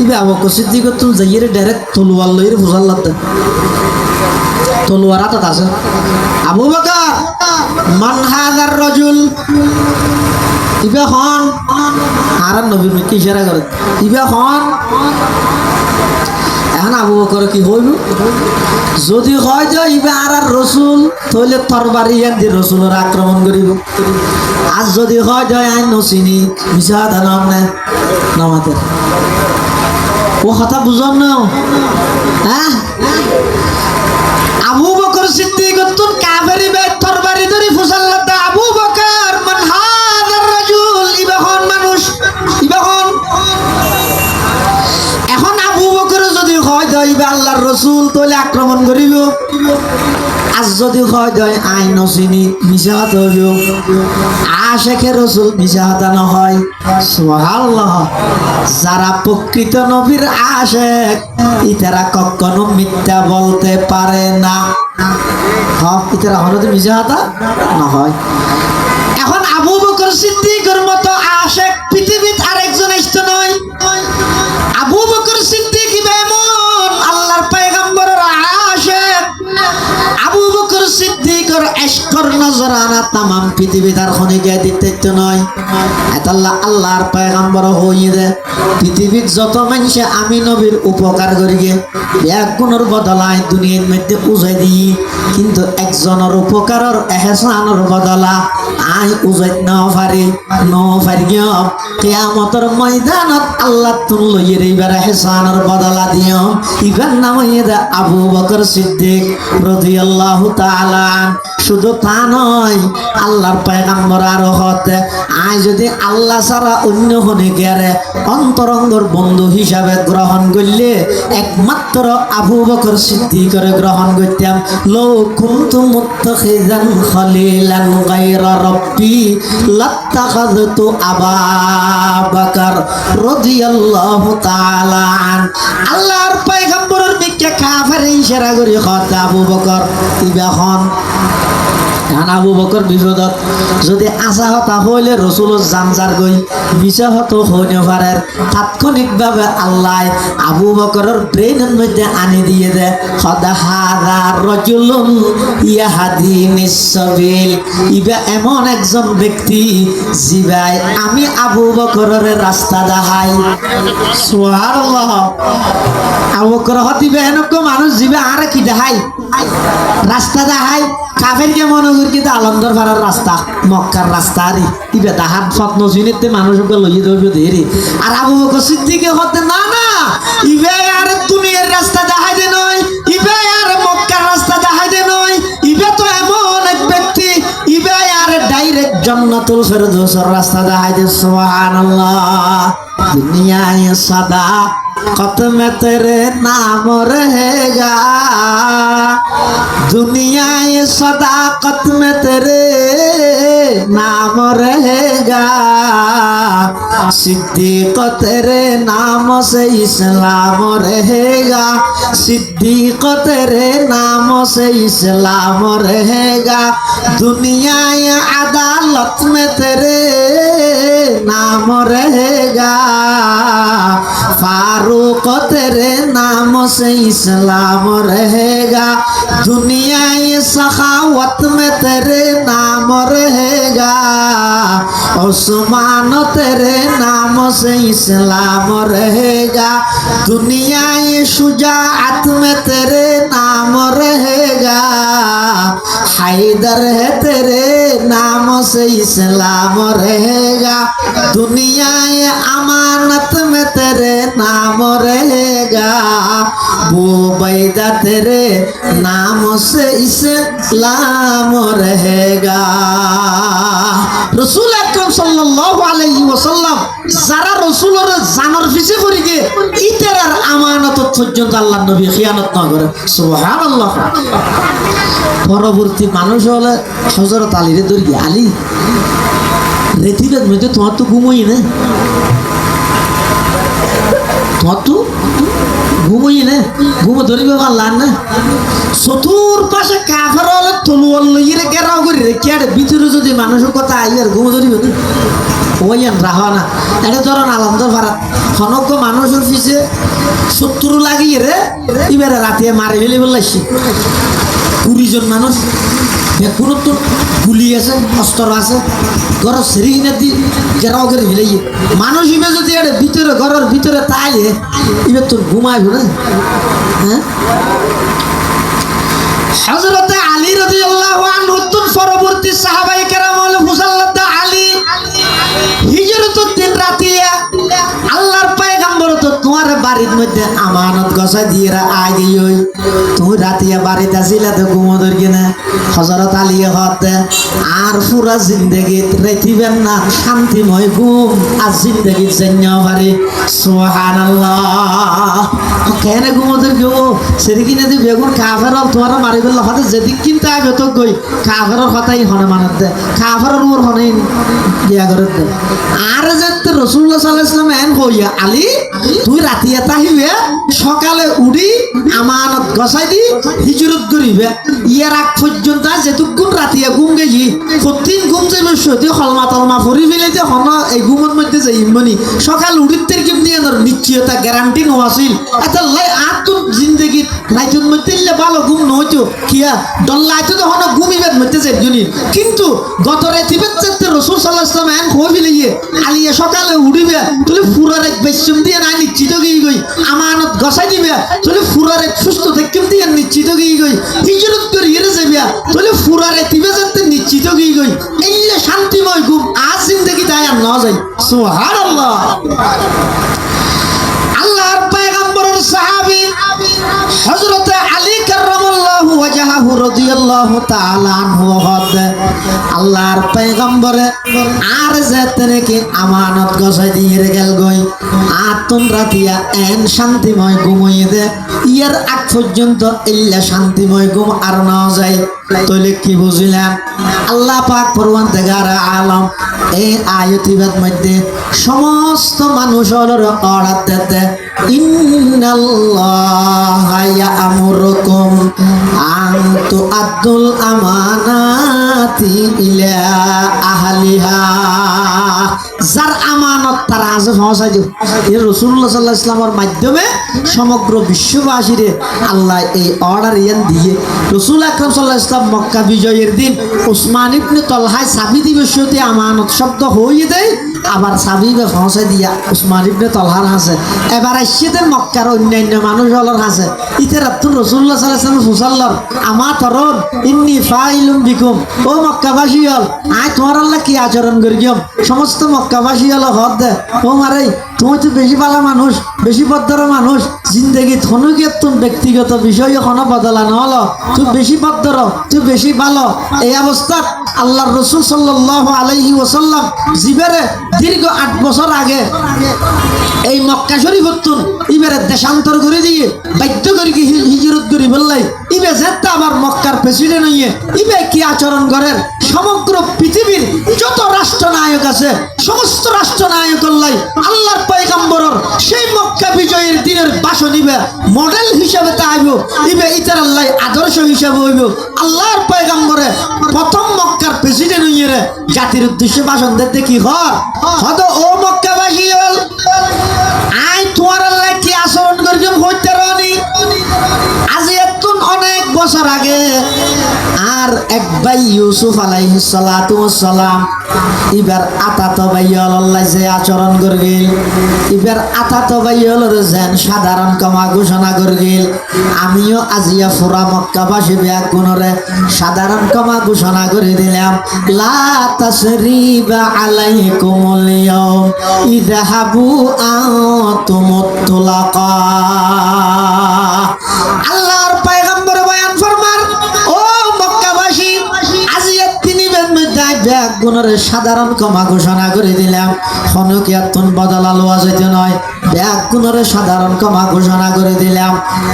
ইবে আবু বকর সিদ্দিক তুমি যাইরে ডাইরেক্ট তলোয়ার লইরে ফুসাল্লাত তলোয়ার হাতত আছে আবু বকর মান হাযার রাজুল ইবে হন আর নবীর কি ইশারা করে ইবে হন এখন আবু বকর কি হইল যদি হয় যে ইবে আর রসুল তাহলে তরবারি দিয়ে রসুলের আক্রমণ করিব আর যদি হয় যে আইন নচিনি মিশা দানাম না নামাতে ও কথা বুঝন না হ্যাঁ আবু বকর সিদ্দিক তুন কাফেরি বে তরবারি ধরি ফুসাল্লাত আবু বকর মান হাযার রাজুল ইবে হন মানুষ ইবে হন এখন আবু বকর যদি হয় দইবে আল্লাহর রাসূল তাহলে আক্রমণ করিব আর যদি হয় দই আইন চিনি মিশা হইব আশিকে রাসূল মিশা হতা না হয় সুবহানাল্লাহ যারা প্রকৃত নবীর আশিক ইতারা কখনো মিথ্যা বলতে পারে না হ্যাঁ ইতারা হরতে মিশা হতা না হয় এখন আবু বকর সিদ্দিকের মতো আশিক পৃথিবীতে আরেকজন আসতে নয় আবু বকর সিদ্দিক এমন আল্লাহর পয়গম্বরের আশিক আবু বকর সিদ্দিকের ইশকর নজরানা तमाम পৃথিবী তার খনিকে দিতে নয় এতাল্লাহ আল্লাহর পয়গম্বর হইয়ে দে পৃথিবীর যত মানুষ আমি নবীর উপকার করিগে এক গুণের বদলায় দুনিয়ার মধ্যে উজাই দিই কিন্তু একজনের উপকারের এহসানের বদলা আই উজাই না পারি গিয়ে কিয়ামতের ময়দানত আল্লাহ তুল লইয়ে এইবার এহসানের বদলা দিও ইবার নাম হইয়ে দে আবু বকর সিদ্দিক রাদিয়াল্লাহু তাআলা শুধু তা নয় আল্লাহর পয়গম্বর আরো হতে আই যদি আল্লাহ ছাড়া অন্য হনে গেরে অন্তরঙ্গর বন্ধু হিসাবে গ্রহণ করলে একমাত্র আবু বকর সিদ্দিকের গ্রহণ করতাম লো কুনতু মুত্তাখিজান খলিলান গায়রা রাব্বি লাত্তাখাযতু আবা বকর রাদিয়াল্লাহু তাআলা আন আল্লাহর পয়গম্বরের দিকে কাফের ইশারা করে কথা আবু বকর ইবা হন এখন আবু বকর বিপদত যদি আশা হতা হইলে রসুলের জানজার গই মিশা হতো হইনে পারের তাৎক্ষণিকভাবে আল্লাহ আবু বকরের ব্রেনের মধ্যে আনি দিয়ে দেয় খদা হাদা রজুলুন ইয়াহাদি নিসবিল ইবা এমন একজন ব্যক্তি জিবাই আমি আবু বকরের রাস্তা দেখাই সুবহানাল্লাহ আবু বকর হতিবে এনকম মানুষ জিবা আর কি দেখাই রাস্তা দেখাই কাফের কে মনে করি কিন্তু আলমদর পাড়ার রাস্তা মক্কার রাস্তা আরে ইবে তাহার স্বপ্ন শুনিতে মানুষকে লইয়ে দেবে দেরি আর আবু বকর সিদ্দিকে হতে না না ইবে আর দুনিয়ার রাস্তা দেখাই দে নয় ইবে আর মক্কার রাস্তা দেখাই দে নয় ইবে তো এমন এক ব্যক্তি ইবে আর ডাইরেক্ট জান্নাতুল ফেরদৌসের রাস্তা দেখাই দে সুবহানাল্লাহ দুনিয়ায় সদা कत में तेरे नाम रहेगा दुनिया ये सदाकत में तेरे नाम रहेगा सिद्दीक तेरे नाम से इस्लाम रहेगा सिद्दीक तेरे नाम से इस्लाम रहेगा दुनिया ये अदालत में तेरे नाम रहेगा फारूक तेरे नाम से इस्लाम रहेगा दुनिया ये सखावत में तेरे नाम रहेगा उस्मान तेरे नाम से इस्लाम रहेगा दुनिया ये शुजाअत में तेरे नाम रहेगा हैदर है तेरे नाम से इस्लाम रहेगा दुनिया ये अमानत में तेरे नाम रहेगा बुबैदा तेरे नाम से इस्लाम रहेगा रसूल আকরাম সাল্লাল্লাহু আলাইহি ওয়াসাল্লাম যারা রসুলের জানার পিছে পড়ে গিয়ে ইতার আমানত পর্যন্ত আল্লাহর নবী খিয়ানত না করে সুবহানাল্লাহ পরবর্তী মানুষ হলে হযরত আলীরে ধরি আলী রেতিবের মধ্যে তোমার তো ঘুমোই না তোমার তো ঘুমোই না ঘুমো ধরিবে পারলাম না চতুর পাশে কাফের হলে তলুয়ার লইয়ে গেরাও করে রেখে ভিতরে যদি মানুষের কথা আই আর ঘুমো ধরিবে না ওই রাহা না এটা ধরুন আলমদর ভাড়া খনক মানুষের পিছে 70 লাগিয়ে রে এবারে রাতে মারি ফেলে বললাইছি 20 জন মানুষ কোনো তো গুলি আছে অস্ত্র আছে ঘর সেরি কিনে দি গেরাও করে ফেলে মানুষ ইবে যদি এটা ভিতরে ঘরের ভিতরে তাই এবার তোর ঘুমাইব না হ্যাঁ হযরত আলী রাদিয়াল্লাহু আনহু পরবর্তী সাহাবায়ে কেরাম হলো মুসাল্লাদ আলী হিজরতুর দিন রাতিয়া আল্লাহর পয়গম্বর তো তোমার বাড়ির মধ্যে আমানত গছাই দিয়ে আই দিই তুমি রাতিয়া বাড়িতে আসিলা তো ঘুমোদর কিনা হযরত আলী হতে আর পুরা জিন্দেগি রেতিবেন না শান্তিময় ঘুম আর জিন্দেগি জন্য পারে সুবহানাল্লাহ কেন ঘুমোদর গো সেরি কিনে দি বেগুন কাফের তোমার মারি বললা হতে যেদিক কিনতে আইবে তো কই কাফেরের কথাই হনে মানত দে কাফেরের উপর হনে ইয়া করে দে আর যেতে রাসূলুল্লাহ সাল্লাল্লাহু আলাইহি ওয়াসাল্লাম এন কইয়া আলী তুই রাতিয়া তাহিবে সকালে উড়ি আমানত গছাই দি হিজরত করিবে ইয়ার আগ পর্যন্ত যেটুকুন রাতিয়া ঘুম গেছি প্রতিদিন ঘুম যাইবে সত্যি হলমা তলমা ফরি ফেলাইতে হন এই ঘুমের মধ্যে যাইবনি সকাল উড়িতের কিমনি আনার নিশ্চয়তা গ্যারান্টি নছিল আচ্ছা লাই আর তোর জিন্দগি লাইতুন মধ্যে ভালো ঘুম নহতো কিয়া ডল্লাইতে তো হন ঘুমিবের মধ্যে যাইজনি কিন্তু গত রাতিবে যেতে রাসূল সাল্লাল্লাহু আলাইহি ওয়াসাল্লাম এন কই ফেলিয়ে আলিয়া সকালে উড়িবে তুই পুরার এক বেশম দিয়ে না নিশ্চিত গিয়ে গই আমানত গছাই দিবে তুই পুরার এক সুস্থ থাকিম দিয়ে নিশ্চিত গিয়ে গই হিজরত করে ইরে যাবে তুই পুরার তিবে যেতে নিশ্চিত গিয়ে গই এইলে শান্তিময় ঘুম আজ জিন্দেগি দায় আর না যায় সুবহানাল্লাহ আল্লাহর পয়গম্বরের সাহাবী হযরত আলী কাররামাল্লাহু ওয়াজহাহু রাদিয়াল্লাহু তাআলা আনহু হতে আল্লাহর পয়গম্বরে আর যেতে কি আমানত গছাই দিয়ে গেল গই আর তোমরা দিয়া এন শান্তিময় ঘুমাইয়ে দে ইয়ার আগ পর্যন্ত ইল্লা শান্তিময় ঘুম আর না যায় তাহলে কি বুঝিলেন? আল্লাহ পাক পরওয়ারদিগার আলম এই আয়াতির মধ্যে সমস্ত মানুষের অর্ডার দিতে ইন্নাল্লাহা ইয়া'মুরুকুম আন তুআদ্দুল আমানাতি ইলা আহলিহা। যার আমানত তারা আজ পৌঁছাই দিব। এই রাসূলুল্লাহ সাল্লাল্লাহু আলাইহি ওয়াসাল্লামের মাধ্যমে সমগ্র বিশ্ববাসীরে আল্লাহ এই অর্ডার ইয়ান দিয়ে রাসূল আকরাম সাল্লাল্লাহু আলাইহি ওয়াসাল্লাম মক্কা বিজয়ের দিন উসমান ইবনে তালহায় চাবি দিবসতে আমানত শব্দ হয়ে দেয়, আবার চাবি পৌঁছাই দিয়া উসমান ইবনে তালহার হাসে। এবার আসছেন মক্কার অন্যান্য মানুষ হলর হাসে ইতারা তো রাসূলুল্লাহ সাল্লাল্লাহু আলাইহি ওয়াসাল্লাম ফুসাল্লার আমা তরন ইন্নী ফাইলুম বিকুম। ও মক্কাবাসী হল আয় তোমার আল্লাহ কি আচরণ করিম? সমস্ত মক্কাবাসী হল হদ দে ও মারে তুমি তো বেশি ভালো মানুষ, বেশি ভদ্র মানুষ, জিন্দগি থনুকে তুমি ব্যক্তিগত বিষয় এখনো বদলা নহলো, তুই বেশি ভদ্র, তুই বেশি ভালো। এই অবস্থা আল্লাহর রাসূল সাল্লাল্লাহু আলাইহি ওয়াসাল্লাম জীবনে দীর্ঘ 8 বছর আগে এই মক্কা শরীফতুন ইবারে দেশান্তর করে দিয়ে বাধ্য করে হিজরত করি বললাই ইবে যেটা আবার মক্কার প্রেসিডেন্ট হইয়ে ইবে কি আচরণ করেন? সমগ্র পৃথিবীর যত রাষ্ট্রনায়ক আছে সমস্ত রাষ্ট্রনায়ক আল্লাহর পয়গম্বরের সেই মক্কা বিজয়ের দিনের ভাষণ ইবে মডেল হিসাবে তাইব, ইবে ইতার আল্লাহ আদর্শ হিসাবে হইব। আল্লাহর পয়গম্বরে প্রথম মক্কার প্রেসিডেন্ট হইয়ে জাতির উদ্দেশ্যে ভাষণ দিতে কি হর হদ ও মক্কাবাসী হল আই তোমার আল্লাহ কি আচরণ করিম হইতে রানি। আজ এতন অনেক বছর আগে আর এক ভাই ইউসুফ আলাইহিস সালাতু ওয়াস সালাম ইবার আতাত ভাই আল্লাহ যে আচরণ করগিল ইবার আতাত ভাই হলর যেন সাধারণ ক্ষমা ঘোষণা করগিল, আমিও আজিয়া ফুরা মক্কাবাসী ব্যাগ গুণরে সাধারণ ক্ষমা ঘোষণা করে দিলাম। লা তাসরিবা আলাইকুমুল ইয়াউম ইযহাবু আনতুমুত তুলাকা। আল্লাহর পয়গম্বর বয়ান ফরমান ও মক্কাবাসী আজিয়া তিনি ব্যাগ গুণরে সাধারণ ক্ষমা ঘোষণা করে দিলাম। হনকিয়াতুন বদলালো যেতে নয়, ব্যাগ গুণরে সাধারণ ক্ষমা ঘোষণা করে দিলাম।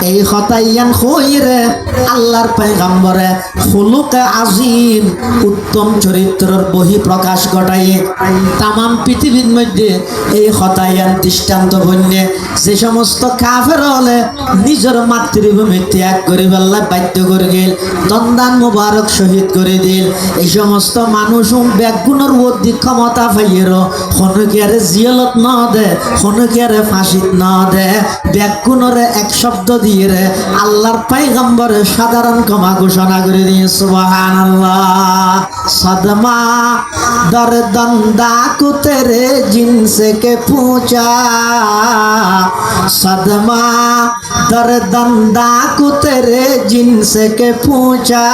এই হতাইয়ান হইরে আল্লাহর পয়গম্বরে খুলুকে আজিম উত্তম চরিত্রের বহি প্রকাশ ঘটাইয়ে তামাম পৃথিবীর মধ্যে এই হতাইয়ান দৃষ্টান্ত বন্যে যে সমস্ত কাফের হলে নিজের মাতৃভূমি ত্যাগ করে বেল্লা বাধ্য করে গেল, দন্দান মুবারক শহীদ করে দিল। এই সমস্ত মানুষ ব্যাগুণের অধিক ক্ষমতা পাইয়েরও হনকিয়ারে জিয়ালত না দে, হনকিয়ারে ফাঁসিত না দে, ব্যাগুণরে এক শব্দ দিয়ে রে আল্লাহর পয়গম্বরে সাধারণ ক্ষমা ঘোষণা করে দিয়ে সুবহানাল্লাহ। সদমা দরদন্দা কুতেরে জিনসে কে पूछा सदमा दरदंदा को तेरे जिनसे के पूछा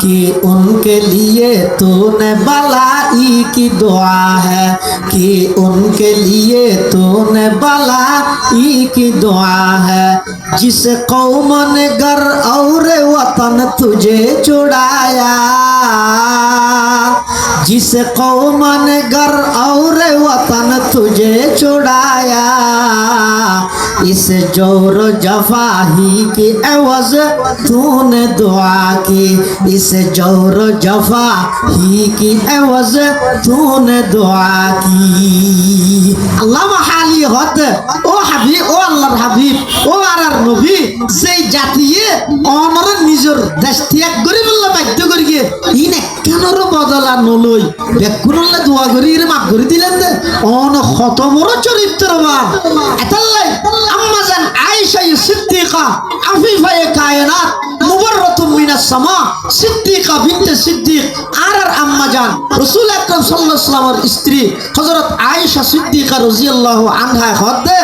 कि उनके लिए तूने भलाई की दुआ है, कि उनके लिए तूने भलाई की दुआ है। जिस कौम ने घर और वतन तुझे छुड़ाया, जिस कौम ने घर और वतन तुझे छुड़ाया, इस जोर जफा ही की एवज तूने दुआ की, इस जोर जफा ही की एवज तूने दुआ की। अल्लाह हाली होत ओ হাবিব ও আল্লাহর হাবিব ও আরার নবী যেই জাতিয়ে অনর নিজের দেশ ত্যাগ করে বললা বাধ্য করি গিয়ে ইনে কেনর বদলা নলই বেকুনলে দোয়া করি এর মাফ করে দিলেন দে অন কত বড় চরিত্রবান এতাল্লাই আম্মা জান আয়েশা সিদ্দিকা আফিফায়ে কায়নাত মুবাররাতুম মিনাস সামা সিদ্দিকা বিনতে সিদ্দিক আরার আম্মা জান রাসূল আকরাম সাল্লাল্লাহু আলাইহি ওয়াসাল্লামের স্ত্রী হযরত আয়েশা সিদ্দিকা রাদিয়াল্লাহু আনহা হদে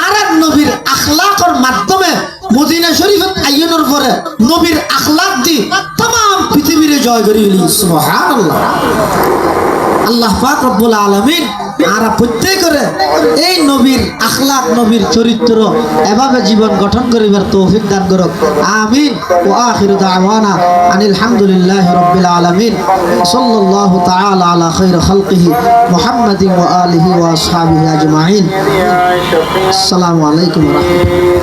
আরার নবীর আখলাকের মাধ্যমে মদিনা শরীফত আইয়নের পরে নবীর আখলাক দি तमाम পৃথিবীরে জয় করে নিল সুবহানাল্লাহ। আল্লাহ পাক রব্বুল আলামিন আর প্রত্যেকের এই নবীর আখলাক নবীর চরিত্র এভাবে জীবন গঠন করিবার তৌফিক দান করুক আমিন। ওয়া আখিরু দাওয়ানা আনিল হামদুলিল্লাহি রাব্বিল আলামিন সাল্লাল্লাহু তাআলা আলা খায়রি খালকিহি মুহাম্মাদিন ওয়া আলিহি ওয়া আসহাবিহি আজমাইন। আসসালামু আলাইকুম ওয়া রাহমাতুল্লাহ।